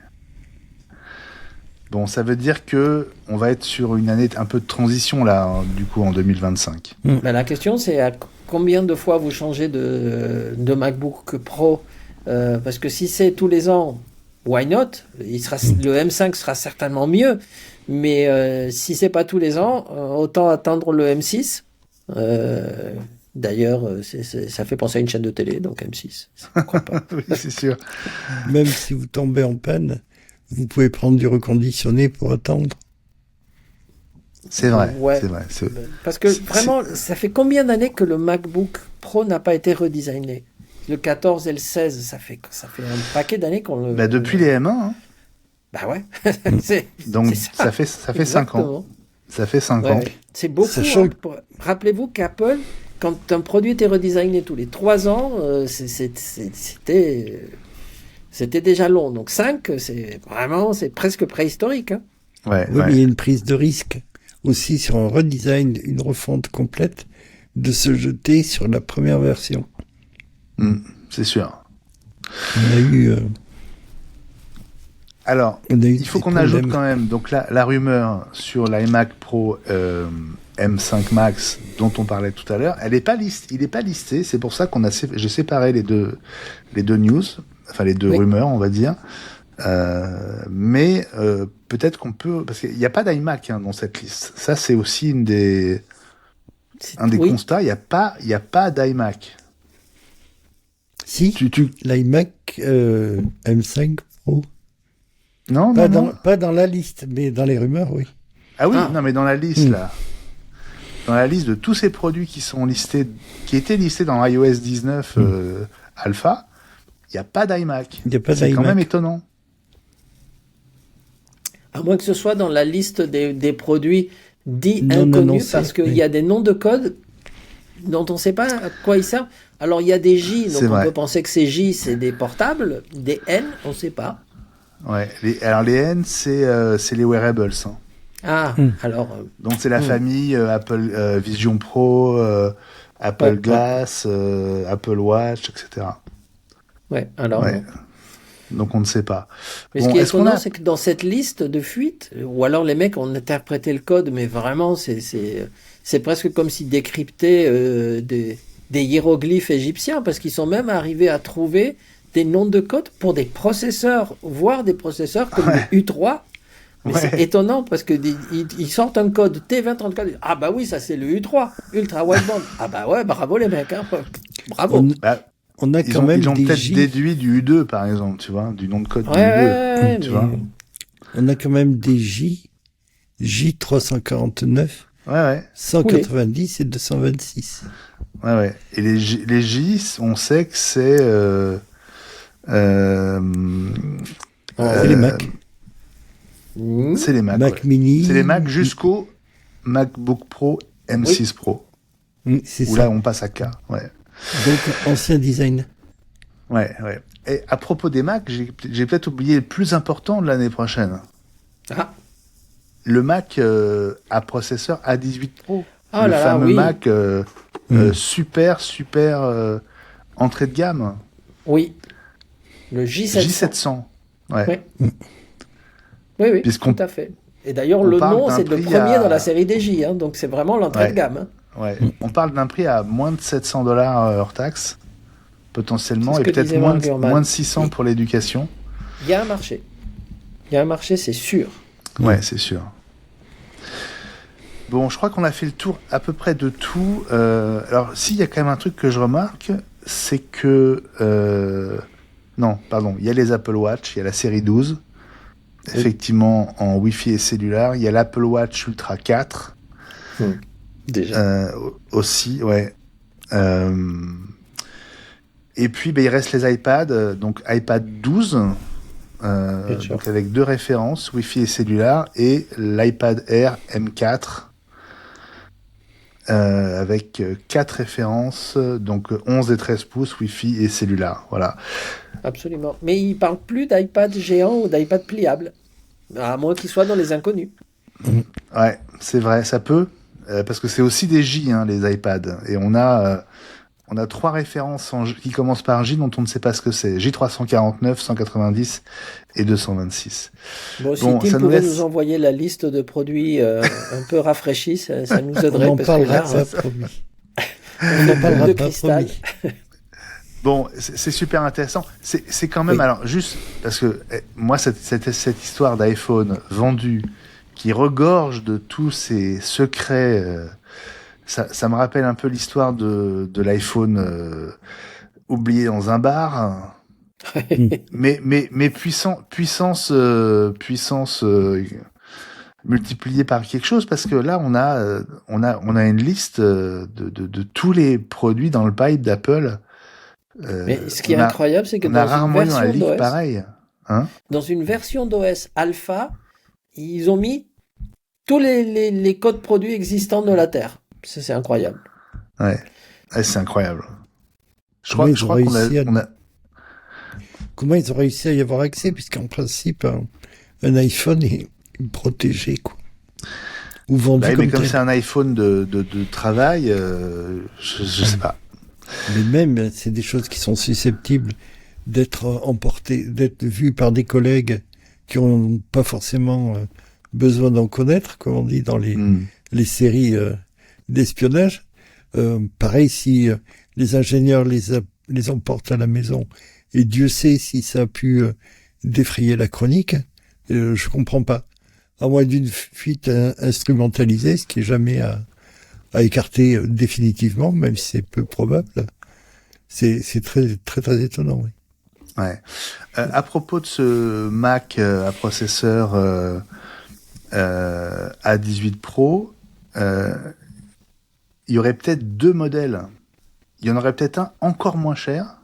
Bon, ça veut dire que on va être sur une année un peu de transition là, du coup, en 2025. La question, c'est à combien de fois vous changez de MacBook Pro, parce que si c'est tous les ans, why not? Le M5 sera certainement mieux, mais si c'est pas tous les ans, autant attendre le M6. D'ailleurs, ça fait penser à une chaîne de télé, donc M6. Pourquoi pas? Oui, c'est sûr. Même si vous tombez en panne, vous pouvez prendre du reconditionné pour attendre. C'est vrai, ouais. C'est vrai. Parce que vraiment, ça fait combien d'années que le MacBook Pro n'a pas été redesigné? Le 14 et le 16, ça fait un paquet d'années qu'on le... depuis les M1, hein. Bah ouais. Donc ça fait 5 ans. Ça fait 5 ans. C'est beaucoup. Rappelez-vous qu'Apple, quand un produit était redesigné tous les 3 ans, c'était déjà long. Donc 5, c'est presque préhistorique. Hein. Mais il y a une prise de risque aussi sur un redesign, une refonte complète, de se jeter sur la première version. C'est sûr. On a eu... Alors, il faut qu'on ajoute quand même donc la rumeur sur l'iMac Pro M5 Max dont on parlait tout à l'heure. Il n'est pas listé. C'est pour ça j'ai séparé les deux news, enfin les deux rumeurs, on va dire. Mais peut-être qu'on peut, parce qu'il n'y a pas d'iMac dans cette liste. Ça, c'est aussi un des constats. Il n'y a pas d'iMac. Si, l'iMac M5 Pro. Non. Pas dans la liste, mais dans les rumeurs, oui. Ah oui, non, mais dans la liste, là. Dans la liste de tous ces produits qui étaient listés dans iOS 19 Alpha, il n'y a pas d'iMac. C'est quand même étonnant. À moins que ce soit dans la liste des produits dits inconnus, parce qu'il y a des noms de code dont on ne sait pas à quoi ils servent. Alors, il y a des J, donc on peut penser que ces J, c'est des portables. Des N, on ne sait pas. Ouais, alors les N, c'est les wearables. Hein. Ah, alors... donc, c'est la famille Apple Vision Pro, Apple Glass, Apple Watch, etc. Ouais, alors... Ouais. Donc, on ne sait pas. Mais ce qui est étonnant, c'est que dans cette liste de fuites, ou alors les mecs ont interprété le code, mais vraiment, c'est presque comme s'ils décryptaient des hiéroglyphes égyptiens, parce qu'ils sont même arrivés à trouver des noms de code pour des processeurs, voire des processeurs comme le U3. Mais c'est étonnant, parce qu'ils sortent un code T2034. Ah bah oui, ça c'est le U3, Ultra Wideband. Ah bah ouais, bravo les mecs. Hein. Bravo. On a ils ont peut-être déduit du U2, par exemple, tu vois, du nom de code du U2. Tu vois. On a quand même des J349, 190 et 226. Ouais. Et les J, on sait que c'est... c'est les Mac. C'est les Mac. Mac Mini. C'est les Mac jusqu'au MacBook Pro M6 Pro. C'est où ça. Là, on passe à K. Ouais. Donc, ancien design. Ouais. Et à propos des Mac, j'ai peut-être oublié le plus important de l'année prochaine. Ah. Le Mac à processeur A18 Pro. Oh le fameux Mac super entrée de gamme. Oui. Le J700. J700. Ouais. Oui, tout à fait. Et d'ailleurs, le nom, c'est le premier dans la série des J, hein, donc c'est vraiment l'entrée de gamme. Hein. Ouais. On parle d'un prix à moins de $700 hors taxe, potentiellement, et peut-être moins de 600 pour l'éducation. Il y a un marché. C'est sûr. Ouais, c'est sûr. Bon, je crois qu'on a fait le tour à peu près de tout. Alors, s'il y a quand même un truc que je remarque, c'est que... non, pardon, il y a les Apple Watch, il y a la série 12, effectivement en Wi-Fi et cellulaire. Il y a l'Apple Watch Ultra 4, déjà. Aussi, ouais. Et puis, il reste les iPads, donc iPad 12, donc avec 2 références, Wi-Fi et cellulaire, et l'iPad Air M4, avec 4 références, donc 11 et 13 pouces, Wi-Fi et cellulaire. Voilà. Absolument. Mais il ne parle plus d'iPad géant ou d'iPad pliable, à moins qu'il soit dans les inconnus. Ouais, c'est vrai, ça peut, parce que c'est aussi des J, hein, les iPads. Et on a 3 références qui commencent par J dont on ne sait pas ce que c'est. J349, 190 et 226. Bon, si Tim pouvait nous envoyer la liste de produits un peu rafraîchis, ça nous aiderait. On en parlera pas, promis. On en parlera pas, promis. Bon, c'est super intéressant. C'est quand même, alors, juste, parce que moi, cette histoire d'iPhone vendu, qui regorge de tous ces secrets, ça me rappelle un peu l'histoire de l'iPhone oublié dans un bar, mais puissance multipliée par quelque chose, parce que là, on a une liste de tous les produits dans le pipe d'Apple. Mais ce qui est incroyable, c'est que dans une version d'OS Alpha, ils ont mis tous les codes produits existants de la Terre. C'est incroyable. Ouais, c'est incroyable. Je crois qu'on a... Comment ils ont réussi à y avoir accès, puisqu'en principe, un iPhone est protégé, quoi. Ou vendu mais comme c'est un iPhone de travail, je sais pas. Mais même, c'est des choses qui sont susceptibles d'être emportées, d'être vues par des collègues qui n'ont pas forcément besoin d'en connaître, comme on dit dans les séries d'espionnage. Pareil, si les ingénieurs les emportent à la maison, et Dieu sait si ça a pu défrayer la chronique, je comprends pas. À moins d'une fuite instrumentalisée, ce qui est jamais à écarter définitivement, même si c'est peu probable. C'est très, très, très étonnant, oui. Ouais. À propos de ce Mac à processeur A18 Pro, il y aurait peut-être 2 modèles. Il y en aurait peut-être un encore moins cher,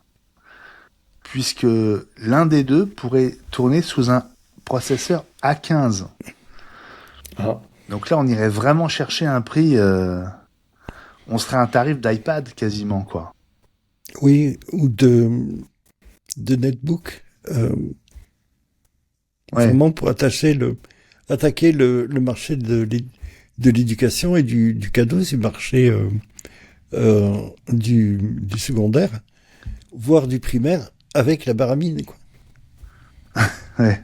puisque l'un des deux pourrait tourner sous un processeur A15. Ah. Donc là, on irait vraiment chercher un prix... on serait à un tarif d'iPad quasiment, quoi. Oui, ou de netbook. Vraiment pour attaquer le marché de l'éducation et du cadeau, du marché du secondaire, voire du primaire, avec la baramine, quoi. Ouais.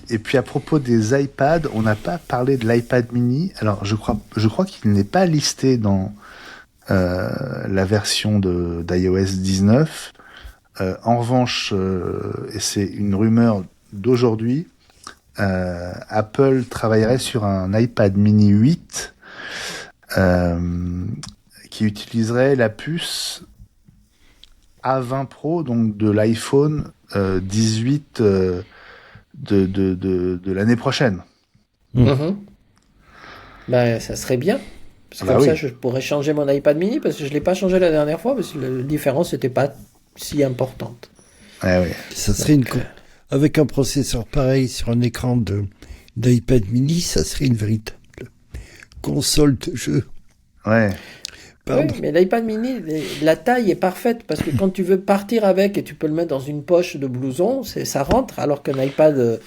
Et puis à propos des iPads, on n'a pas parlé de l'iPad mini. Alors je crois qu'il n'est pas listé dans la version d'iOS 19. En revanche, et c'est une rumeur d'aujourd'hui, Apple travaillerait sur un iPad mini 8 qui utiliserait la puce A20 Pro, donc de l'iPhone 18 de l'année prochaine. Ben, ça serait bien. Parce que Bah comme oui. ça, je pourrais changer mon iPad mini, parce que je ne l'ai pas changé la dernière fois, parce que la différence n'était pas si importante. Ouais, ouais. Ça serait avec un processeur pareil sur un écran d'iPad mini, ça serait une véritable console de jeu. Ouais. Pardon. Oui, mais l'iPad mini, la taille est parfaite, parce que quand tu veux partir avec et tu peux le mettre dans une poche de blouson, ça rentre, alors qu'un iPad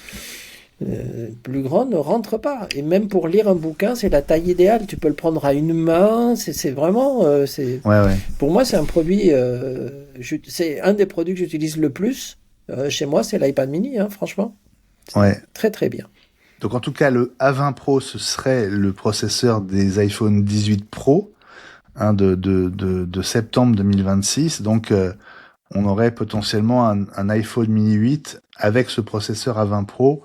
plus grand ne rentre pas. Et même pour lire un bouquin, c'est la taille idéale. Tu peux le prendre à une main, c'est vraiment... Ouais, ouais. Pour moi, c'est un produit... c'est un des produits que j'utilise le plus. Chez moi, c'est l'iPad mini, hein, franchement. C'est Ouais. très très bien. Donc en tout cas, le A20 Pro, ce serait le processeur des iPhone 18 Pro, hein, de septembre 2026. Donc on aurait potentiellement un iPhone mini 8 avec ce processeur A20 Pro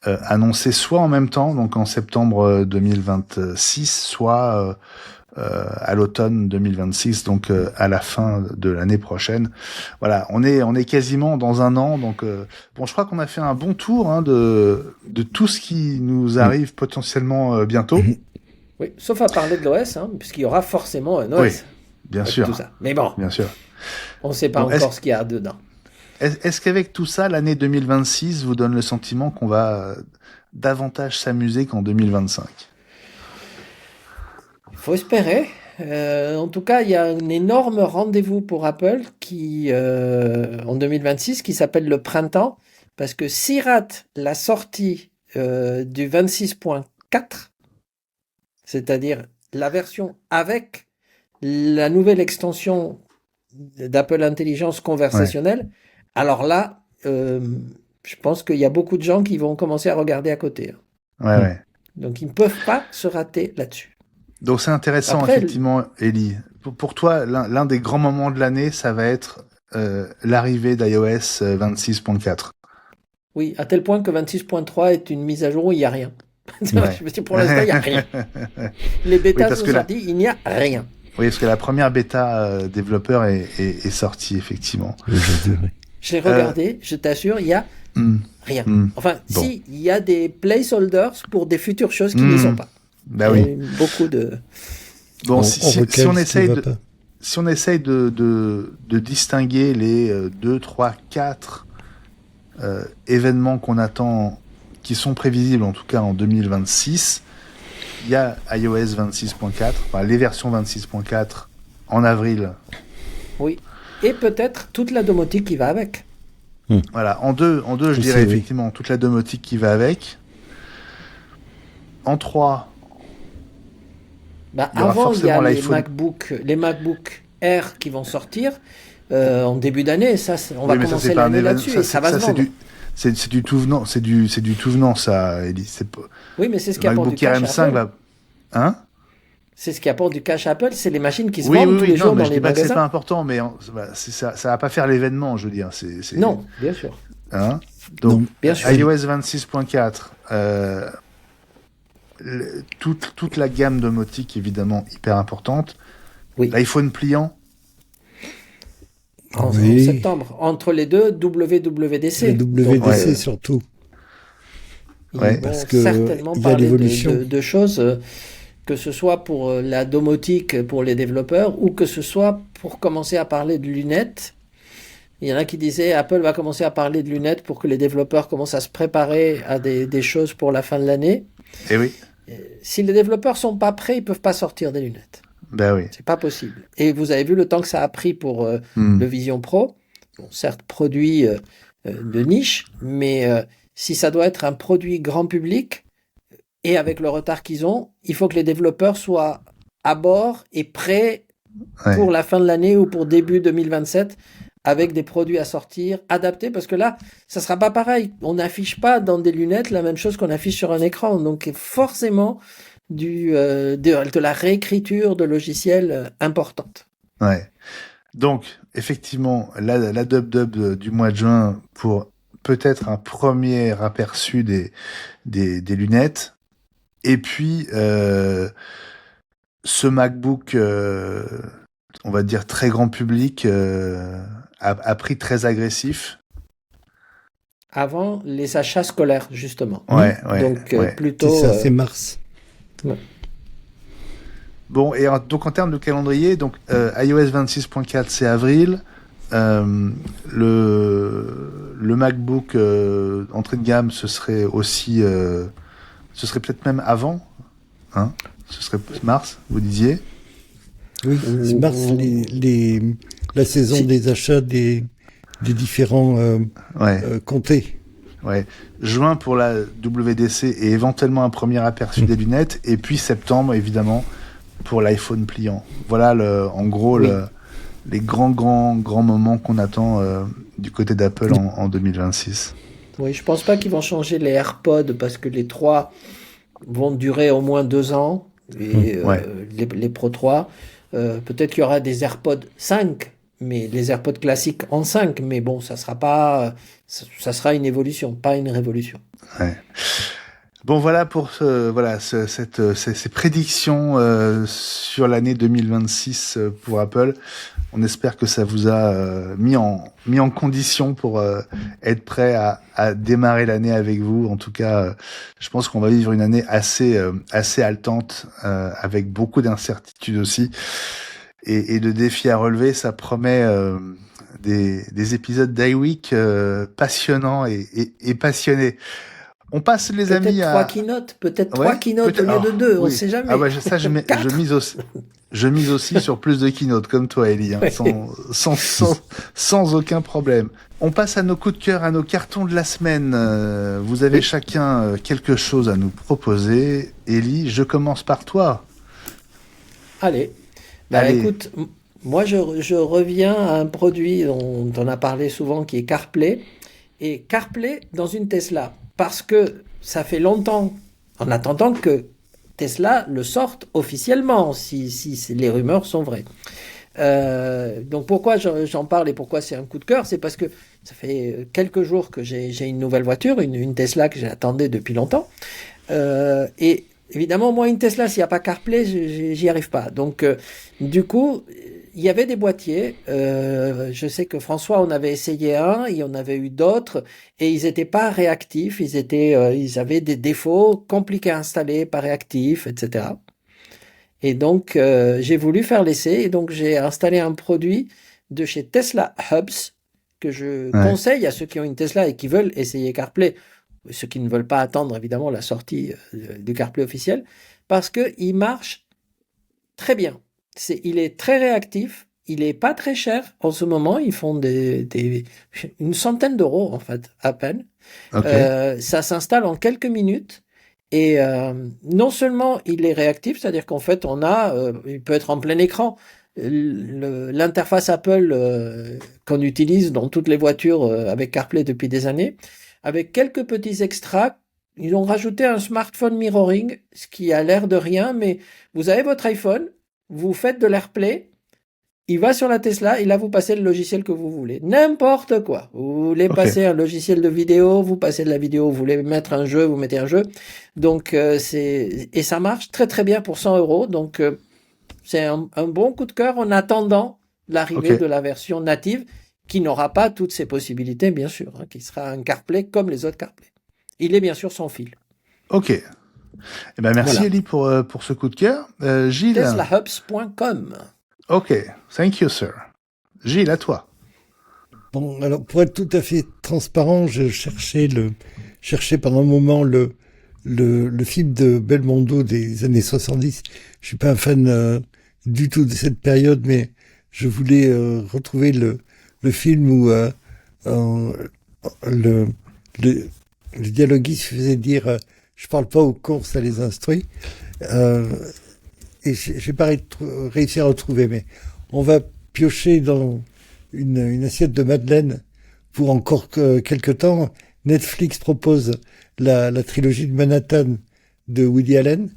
annoncé soit en même temps, donc en septembre 2026, soit à l'automne 2026, donc à la fin de l'année prochaine. Voilà, on est quasiment dans un an, donc bon, je crois qu'on a fait un bon tour, hein, de tout ce qui nous arrive potentiellement bientôt. Oui, sauf à parler de l'OS, hein, puisqu'il y aura forcément un OS. Oui, bien avec sûr. tout ça. Mais bon, Bien sûr. on ne sait pas Bon, encore ce qu'il y a dedans. Est-ce qu'avec tout ça, l'année 2026 vous donne le sentiment qu'on va davantage s'amuser qu'en 2025? Il faut espérer. En tout cas, il y a un énorme rendez-vous pour Apple en 2026 qui s'appelle le printemps, parce que s'ils ratent la sortie du 26.4, c'est-à-dire la version avec la nouvelle extension d'Apple Intelligence conversationnelle, alors là, je pense qu'il y a beaucoup de gens qui vont commencer à regarder à côté. Ouais, ouais. Donc, ils ne peuvent pas se rater là-dessus. Donc c'est intéressant, Après, effectivement, Ellie. Pour toi, l'un des grands moments de l'année, ça va être l'arrivée d'iOS 26.4. Oui, à tel point que 26.3 est une mise à jour où il n'y a rien. Ouais. Je me dis, pour l'instant, il n'y a rien. Les bêtas parce sont que sortis, il n'y a rien. Oui, parce que la première bêta développeur est sortie, effectivement. Je l'ai regardé, je t'assure, il n'y a rien. Enfin, Bon. si, il y a des placeholders pour des futures choses qui n'y sont pas. Bah oui. Beaucoup de... Bon, si on essaye de distinguer les 2, 3, 4 événements qu'on attend, qui sont prévisibles en tout cas en 2026, il y a iOS 26.4, enfin, les versions 26.4 en avril. Oui, et peut-être toute la domotique qui va avec. Voilà, en deux je dirais effectivement toute la domotique qui va avec. En 3, avant, il y a les MacBook Air qui vont sortir en début d'année. Ça, on va commencer l'année là-dessus et ça va se vendre. c'est du tout venant, c'est du tout venant, ça, Ellie. C'est pas... Oui, mais c'est ce Le qui apporte du MacBook Air cash à M5 Apple. va, hein? C'est ce qui apporte du cash à Apple, c'est les machines qui se Oui, vendent oui, tous oui, les non, jours mais dans je les dis pas que c'est pas magasins. important, mais ça va pas faire l'événement, je veux dire. Non, bien sûr. Hein? Donc, Non. Bien sûr. iOS 26.4, toute la gamme domotique, évidemment, hyper importante. Oui. L'iPhone pliant, En Oui. septembre. Entre les deux, WWDC. Le WDC Donc, ouais. surtout. ils Ouais, vont parce que certainement il y a parler l'évolution. de choses, que ce soit pour la domotique pour les développeurs ou que ce soit pour commencer à parler de lunettes. Il y en a qui disaient Apple va commencer à parler de lunettes pour que les développeurs commencent à se préparer à des choses pour la fin de l'année. eh oui, Si les développeurs sont pas prêts, ils peuvent pas sortir des lunettes. ben oui. C'est pas possible. Et vous avez vu le temps que ça a pris pour Hmm. le Vision Pro. Bon, certes, produit de niche, mais si ça doit être un produit grand public, et avec le retard qu'ils ont, il faut que les développeurs soient à bord et prêts Ouais. pour la fin de l'année ou pour début 2027 avec des produits à sortir adaptés, parce que là, ça sera pas pareil. On n'affiche pas dans des lunettes la même chose qu'on affiche sur un écran. Donc forcément de la réécriture de logiciels importante. Ouais. Donc, effectivement, la dub du mois de juin pour peut-être un premier aperçu des lunettes. Et puis, ce MacBook, on va dire très grand public, à prix très agressif. Avant les achats scolaires, justement. Ouais. Donc C'est plutôt... ça, c'est mars. Bon, et donc en termes de calendrier, donc iOS 26.4 c'est avril. Le MacBook entrée de gamme, ce serait aussi, ce serait peut-être même avant, hein? Ce serait mars, vous disiez. Oui, c'est mars, la saison Si. des achats des différents Ouais, comtés. ouais. Juin pour la WDC et éventuellement un premier aperçu des lunettes, et puis septembre évidemment pour l'iPhone pliant. Voilà en gros Oui. les grands moments qu'on attend du côté d'Apple en 2026. Oui, je pense pas qu'ils vont changer les AirPods parce que les 3 vont durer au moins 2 ans et Ouais. les Pro 3. Peut-être qu'il y aura des AirPods 5, mais les AirPods classiques en 5. Mais bon, ça sera pas, ça sera une évolution, pas une révolution. Ouais. Bon, voilà pour ces prédictions sur l'année 2026 pour Apple. On espère que ça vous a mis en condition pour être prêt à démarrer l'année avec vous. En tout cas, je pense qu'on va vivre une année assez haletante, avec beaucoup d'incertitudes aussi et de défis à relever. Ça promet des épisodes d'iWeek passionnants et passionnés. On passe, les Peut-être amis, 3 keynotes, peut-être Ouais, 3 keynotes au peut-être. lieu de 2, on Oui. sait jamais. Ah ouais, ça, je mise aussi sur plus de keynotes, comme toi, Ellie, hein, sans aucun problème. On passe à nos coups de cœur, à nos cartons de la semaine. Vous avez chacun quelque chose à nous proposer. Ellie, je commence par toi. Allez. Bah, Allez. écoute, moi je reviens à un produit dont on a parlé souvent qui est CarPlay. Et CarPlay dans une Tesla. Parce que ça fait longtemps, en attendant que Tesla le sorte officiellement, si les rumeurs sont vraies. Donc pourquoi j'en parle et pourquoi c'est un coup de cœur, c'est parce que ça fait quelques jours que j'ai une nouvelle voiture, une Tesla que j'attendais depuis longtemps. Et évidemment, moi, une Tesla, s'il n'y a pas CarPlay, j'y arrive pas. Donc, du coup, il y avait des boîtiers. Je sais que François, on avait essayé un, et on avait eu d'autres, et ils n'étaient pas réactifs. Ils avaient des défauts, compliqués à installer, pas réactifs, etc. Et donc, j'ai voulu faire l'essai, et donc j'ai installé un produit de chez Tesla Hubs que je conseille à ceux qui ont une Tesla et qui veulent essayer CarPlay. Ceux qui ne veulent pas attendre évidemment la sortie du CarPlay officiel, parce qu'il marche très bien. Il est très réactif, il est pas très cher en ce moment, ils font une centaine d'euros en fait, à peine. Okay. Ça s'installe en quelques minutes et non seulement il est réactif, c'est-à-dire qu'en fait il peut être en plein écran. L'interface Apple qu'on utilise dans toutes les voitures avec CarPlay depuis des années, avec quelques petits extras. Ils ont rajouté un smartphone mirroring, ce qui a l'air de rien, mais vous avez votre iPhone, vous faites de l'AirPlay, il va sur la Tesla et là vous passez le logiciel que vous voulez. N'importe quoi. Vous voulez passer un logiciel de vidéo, vous passez de la vidéo, vous voulez mettre un jeu, vous mettez un jeu. Donc et ça marche très très bien pour 100 €. Donc c'est un bon coup de cœur en attendant l'arrivée de la version native qui n'aura pas toutes ces possibilités bien sûr, hein, qui sera un CarPlay comme les autres CarPlay. Il est bien sûr sans fil. Ok. Eh ben merci Elie pour ce coup de cœur. Gilles. TeslaHubs.com. Ok, thank you sir. Gilles, à toi. Bon, alors pour être tout à fait transparent, je cherchais pendant un moment le film de Belmondo des années 70. Je suis pas un fan du tout de cette période, mais je voulais retrouver le film où le dialoguiste faisait dire je parle pas aux cons, ça les instruit. Et j'ai pas réussi à retrouver, mais on va piocher dans une assiette de madeleine pour encore quelques temps. Netflix propose la trilogie de Manhattan de Woody Allen,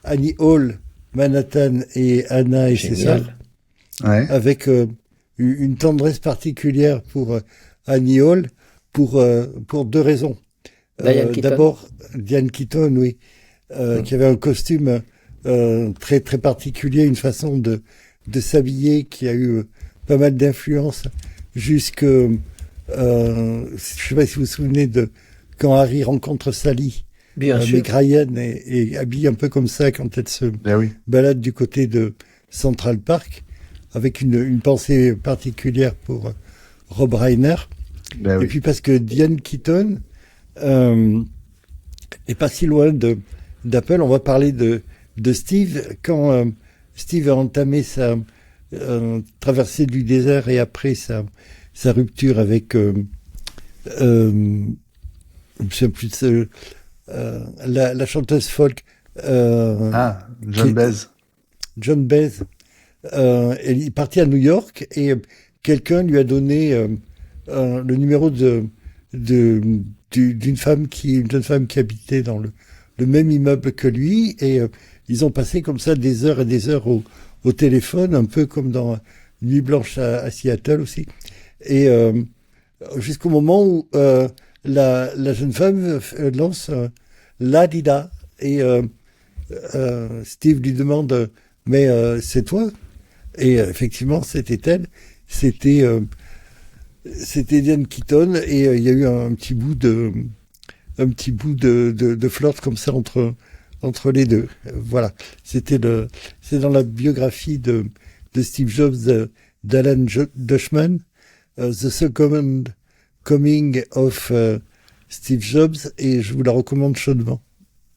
Annie Hall, Manhattan et Anna et César, avec une tendresse particulière pour Annie Hall pour 2 raisons. D'abord, Diane Keaton, oui, qui avait un costume très très particulier, une façon de s'habiller qui a eu pas mal d'influence jusque je sais pas si vous vous souvenez de quand Harry rencontre Sally. Bien sûr. Meg Ryan est habillée un peu comme ça quand elle se balade du côté de Central Park, avec une pensée particulière pour Rob Reiner. Et puis parce que Diane Keaton est pas si loin d'Apple. On va parler de Steve. Quand Steve a entamé sa traversée du désert et après sa rupture avec je sais plus la chanteuse folk John Baez. John Baez. Elle est partie à New York et quelqu'un lui a donné le numéro d'une jeune femme qui habitait dans le même immeuble que lui, et ils ont passé comme ça des heures et des heures au téléphone, un peu comme dans Nuit Blanche à Seattle aussi, et jusqu'au moment où la jeune femme lance La Dida, et Steve lui demande mais c'est toi? Et effectivement c'était elle, c'était Diane Keaton, et il y a eu un petit bout de flirt comme ça entre les deux. Voilà, c'est dans la biographie de Steve Jobs d'Alan Dutchman, The Second Coming of Steve Jobs, et je vous la recommande chaudement.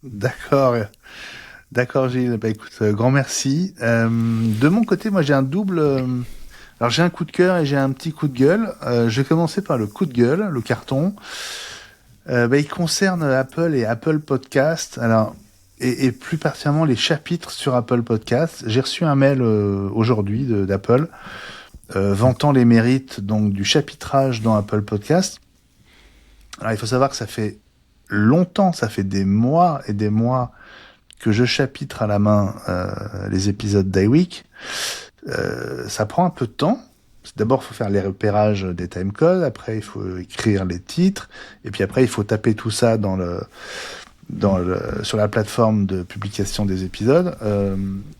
D'accord Gilles, bah écoute, grand merci. De mon côté, moi j'ai un double... Alors j'ai un coup de cœur et j'ai un petit coup de gueule. Je vais commencer par le coup de gueule, le carton. Il concerne Apple et Apple Podcast. Alors, et plus particulièrement les chapitres sur Apple Podcast. J'ai reçu un mail aujourd'hui d'Apple vantant les mérites donc du chapitrage dans Apple Podcast. Alors il faut savoir que ça fait longtemps, ça fait des mois et des mois que je chapitre à la main les épisodes d'iWeek. Ça prend un peu de temps. D'abord, il faut faire les repérages des timecodes. Après, il faut écrire les titres. Et puis après, il faut taper tout ça sur la plateforme de publication des épisodes.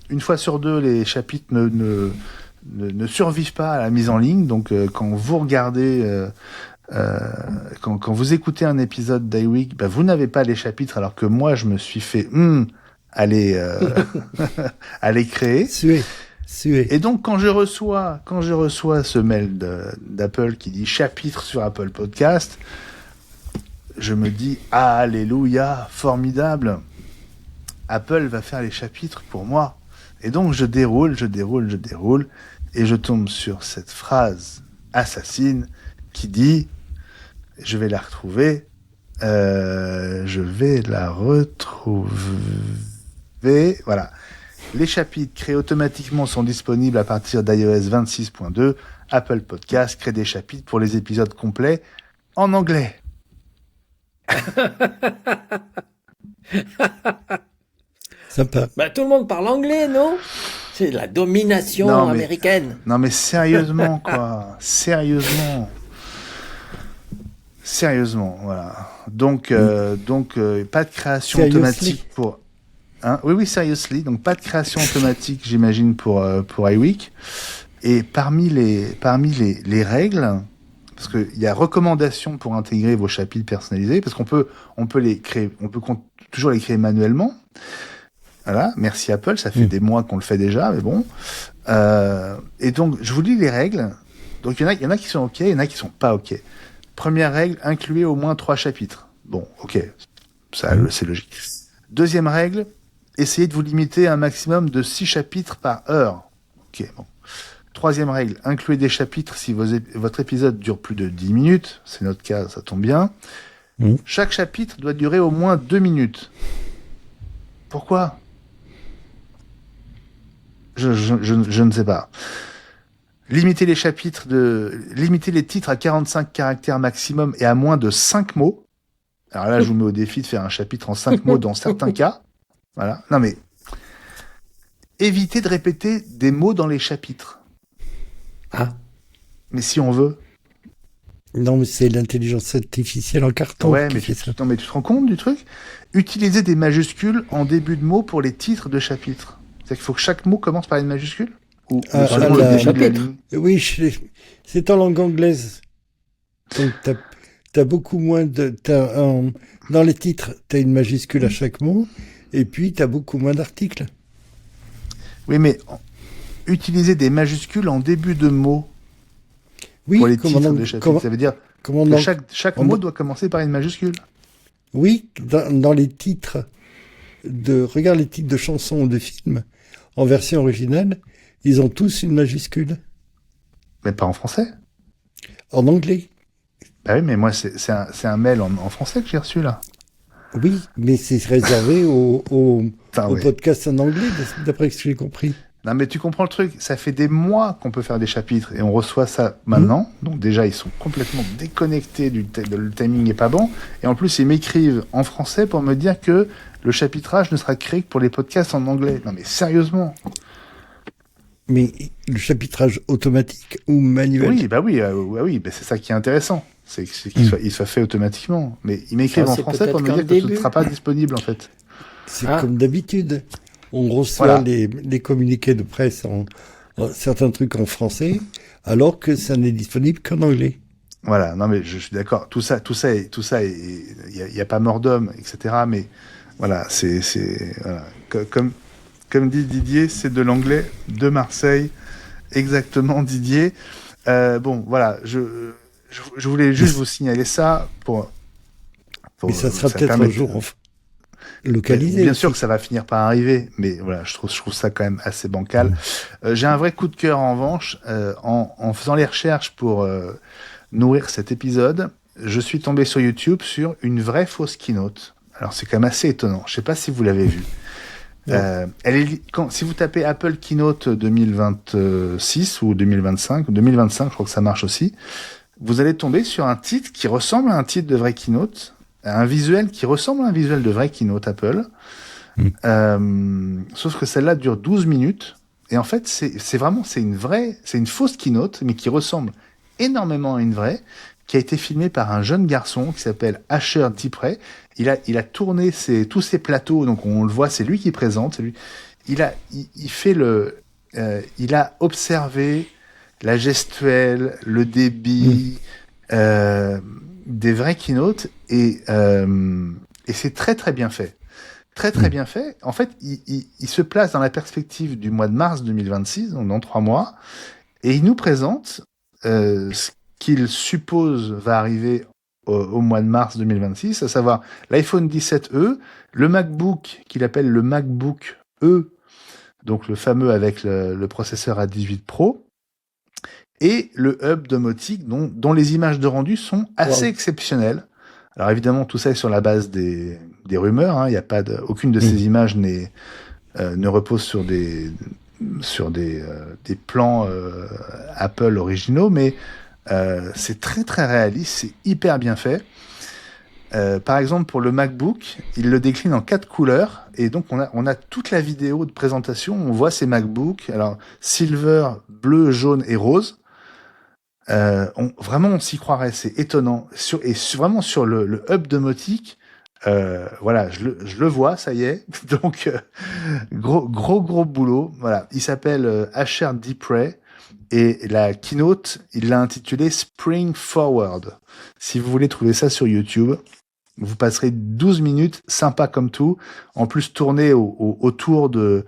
Une fois sur deux, les chapitres ne survivent pas à la mise en ligne. Donc, quand vous regardez, quand vous écoutez un épisode d'iWeek, vous n'avez pas les chapitres, alors que moi, je me suis fait à les créer. Et donc quand je reçois ce mail d'Apple qui dit chapitre sur Apple Podcast, je me dis alléluia, formidable. Apple va faire les chapitres pour moi. Et donc je déroule et je tombe sur cette phrase assassine qui dit, je vais la retrouver, voilà. Les chapitres créés automatiquement sont disponibles à partir d'iOS 26.2. Apple Podcast crée des chapitres pour les épisodes complets en anglais. Sympa. Bah, tout le monde parle anglais, non? C'est la domination Non, mais- américaine. Non mais sérieusement quoi, sérieusement. Sérieusement, voilà. Donc, pas de création Seriously. automatique pour. Hein, oui, seriously. Donc, pas de création automatique, j'imagine, pour iWeek. Et parmi les règles, parce qu'il y a recommandations pour intégrer vos chapitres personnalisés, parce on peut les créer, toujours les créer manuellement. Voilà, merci Apple, ça fait des mois qu'on le fait déjà, mais bon. Et donc, je vous lis les règles. Donc, il y en a qui sont OK, il y en a qui sont pas OK. Première règle, incluez au moins 3 chapitres. Bon, OK, ça, c'est logique. Deuxième règle, essayez de vous limiter à un maximum de 6 chapitres par heure. OK, bon. Troisième règle, incluez des chapitres si votre épisode dure plus de 10 minutes. C'est notre cas, ça tombe bien. Chaque chapitre doit durer au moins 2 minutes. Pourquoi ? Je ne sais pas. Limitez les titres à 45 caractères maximum et à moins de 5 mots. Alors là, je vous mets au défi de faire un chapitre en 5 mots dans certains cas. Voilà. Non mais, évitez de répéter des mots dans les chapitres. Ah. Mais si on veut. Non, mais c'est l'intelligence artificielle en carton. Ouais, qui mais fait ça. non, mais tu te rends compte du truc ? Utilisez des majuscules en début de mots pour les titres de chapitres. C'est-à-dire qu'il faut que chaque mot commence par une majuscule ? Ou selon le début de la ligne ? Oui, c'est en langue anglaise. Donc, t'as beaucoup moins de... dans les titres, t'as une majuscule à chaque mot, et puis t'as beaucoup moins d'articles. Oui, mais utilisez des majuscules en début de mots Oui, pour les titres de chapitres. Ça veut dire que chaque mot doit commencer par une majuscule. Oui, dans les titres regarde les titres de chansons ou de films, en version originale, ils ont tous une majuscule. Mais pas en français. En anglais. Bah oui, mais moi, c'est un mail en français que j'ai reçu, là. Oui, mais c'est réservé au Ouais. podcast en anglais, d'après ce que j'ai compris. Non, mais tu comprends le truc. Ça fait des mois qu'on peut faire des chapitres et on reçoit ça maintenant. Donc déjà, ils sont complètement déconnectés le timing est pas bon. Et en plus, ils m'écrivent en français pour me dire que le chapitrage ne sera créé que pour les podcasts en anglais. Non, mais sérieusement. Mais le chapitrage automatique ou manuel? Oui, bah c'est ça qui est intéressant. C'est qu'il soit fait automatiquement. Mais ils m'écrivent en français pour me dire que ce ne sera pas disponible, en fait. C'est comme d'habitude. On reçoit les communiqués de presse certains trucs en français, alors que ça n'est disponible qu'en anglais. Voilà, non mais je suis d'accord. Tout ça, il y a pas mort d'homme, etc. Mais voilà, voilà. Comme dit Didier, c'est de l'anglais de Marseille, exactement Didier. Bon, voilà, je voulais juste vous signaler ça pour mais ça sera peut-être un jour localisé. Bien sûr que ça va finir par arriver, mais voilà, je trouve ça quand même assez bancal. J'ai un vrai coup de cœur en revanche, en faisant les recherches pour nourrir cet épisode, je suis tombé sur YouTube sur une vraie fausse keynote. Alors c'est quand même assez étonnant. Je sais pas si vous l'avez vu. Si vous tapez Apple Keynote 2026 ou 2025, 2025, je crois que ça marche aussi, vous allez tomber sur un titre qui ressemble à un titre de vraie keynote, un visuel qui ressemble à un visuel de vraie keynote Apple. Sauf que celle-là dure 12 minutes. Et en fait, c'est une fausse keynote, mais qui ressemble énormément à une vraie, qui a été filmée par un jeune garçon qui s'appelle Asher Dipray. Il a tourné tous ses plateaux, donc on le voit, c'est lui qui présente. Il a observé la gestuelle, le débit des vraies keynotes et c'est très très bien fait. Très très bien fait. En fait, il se place dans la perspective du mois de mars 2026, donc dans 3 mois, et il nous présente ce qu'il suppose va arriver au mois de mars 2026, à savoir l'iPhone 17e, le MacBook qu'il appelle le MacBook E, donc le fameux avec le processeur A18 Pro, et le hub domotique dont les images de rendu sont assez exceptionnelles. Alors évidemment, tout ça est sur la base des rumeurs. Hein. Il y a pas aucune de ces images ne repose sur des plans Apple originaux, mais c'est très très réaliste, c'est hyper bien fait. par exemple, pour le MacBook, il le décline en 4 couleurs. Et donc, on a toute la vidéo de présentation. On voit ces MacBooks. Alors, silver, bleu, jaune et rose. Vraiment, on s'y croirait. C'est étonnant. Vraiment, sur le hub domotique, voilà, je le vois, ça y est. Donc, gros boulot. Voilà. Il s'appelle Asher Dipray. Et la keynote, il l'a intitulée Spring Forward. Si vous voulez trouver ça sur YouTube, vous passerez 12 minutes, sympa comme tout. En plus, tourné autour de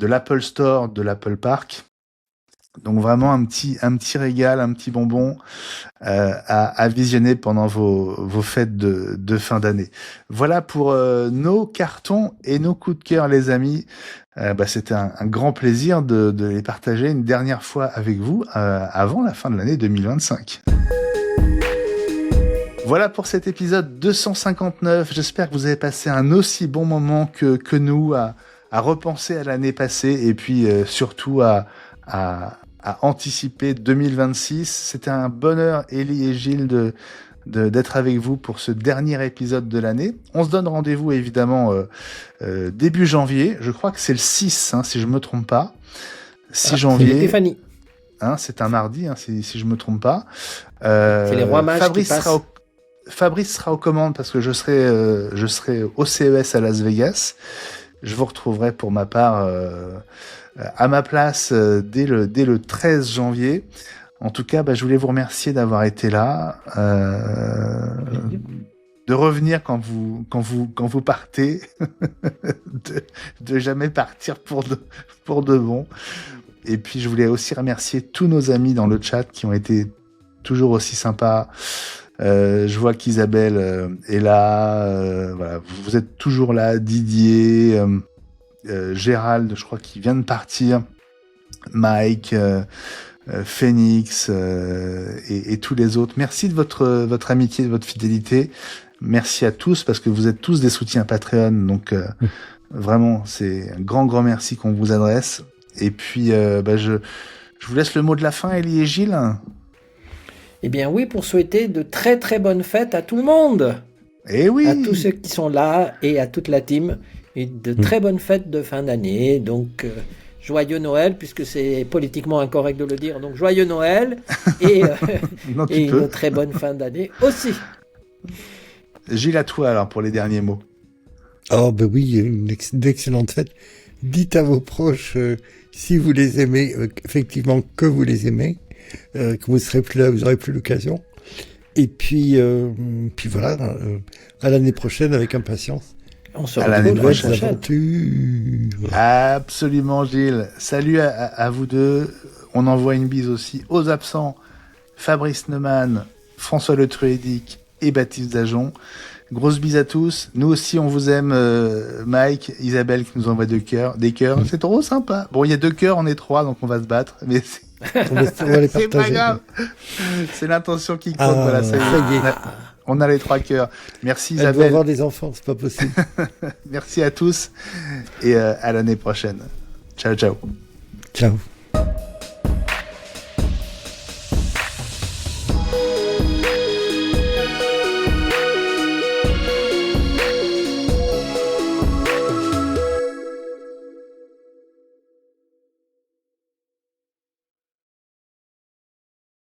l'Apple Store, de l'Apple Park. Donc vraiment un petit régal, un petit bonbon à visionner pendant vos fêtes de fin d'année. Voilà pour nos cartons et nos coups de cœur, les amis. C'était un grand plaisir de les partager une dernière fois avec vous avant la fin de l'année 2025. Voilà pour cet épisode 259. J'espère que vous avez passé un aussi bon moment que nous à repenser à l'année passée et puis surtout à anticiper 2026. C'était un bonheur, Élie et Gilles, d'être avec vous pour ce dernier épisode de l'année. On se donne rendez-vous évidemment début janvier. Je crois que c'est le 6, si je me trompe pas. 6 janvier. C'est l'Épiphanie. C'est un mardi, si je me trompe pas. C'est les rois mages qui passent. Fabrice sera aux commandes parce que je serai au CES à Las Vegas. Je vous retrouverai pour ma part à ma place dès le 13 janvier. En tout cas, je voulais vous remercier d'avoir été là, de revenir quand vous partez, de jamais partir pour de bon. Et puis, je voulais aussi remercier tous nos amis dans le chat qui ont été toujours aussi sympas. Je vois qu'Isabelle est là. Voilà, vous êtes toujours là. Didier, Gérald, je crois qu'il vient de partir. Mike, Phoenix et tous les autres. Merci de votre amitié, de votre fidélité. Merci à tous parce que vous êtes tous des soutiens Patreon. Donc vraiment, c'est un grand merci qu'on vous adresse. Et puis, je vous laisse le mot de la fin, Élie et Gilles. Eh bien oui, pour souhaiter de très très bonnes fêtes à tout le monde. Eh oui. À tous ceux qui sont là et à toute la team. Et de très bonnes fêtes de fin d'année. Donc, joyeux Noël, puisque c'est politiquement incorrect de le dire. Donc, joyeux Noël et une très bonne fin d'année aussi. Gilles, à toi alors pour les derniers mots. Oh ben oui, une excellente fête. Dites à vos proches, si vous les aimez, effectivement que vous les aimez. Que vous serez plus là, vous aurez plus l'occasion. Et puis voilà, à l'année prochaine avec impatience. On se retrouve l'année prochaine. Aventures. Absolument, Gilles. Salut à vous deux. On envoie une bise aussi aux absents. Fabrice Neumann, François Le Truédic et Baptiste Dajon. Grosse bise à tous. Nous aussi, on vous aime. Mike, Isabelle qui nous envoie des cœurs. C'est trop sympa. Bon, il y a 2 cœurs, on est 3, donc on va se battre. Mais on va les partager. C'est pas grave. C'est l'intention qui compte. Voilà, ça y est. On a les 3 cœurs. Merci Isabelle. Elle doit avoir des enfants, c'est pas possible. Merci à tous et à l'année prochaine. Ciao. Ciao.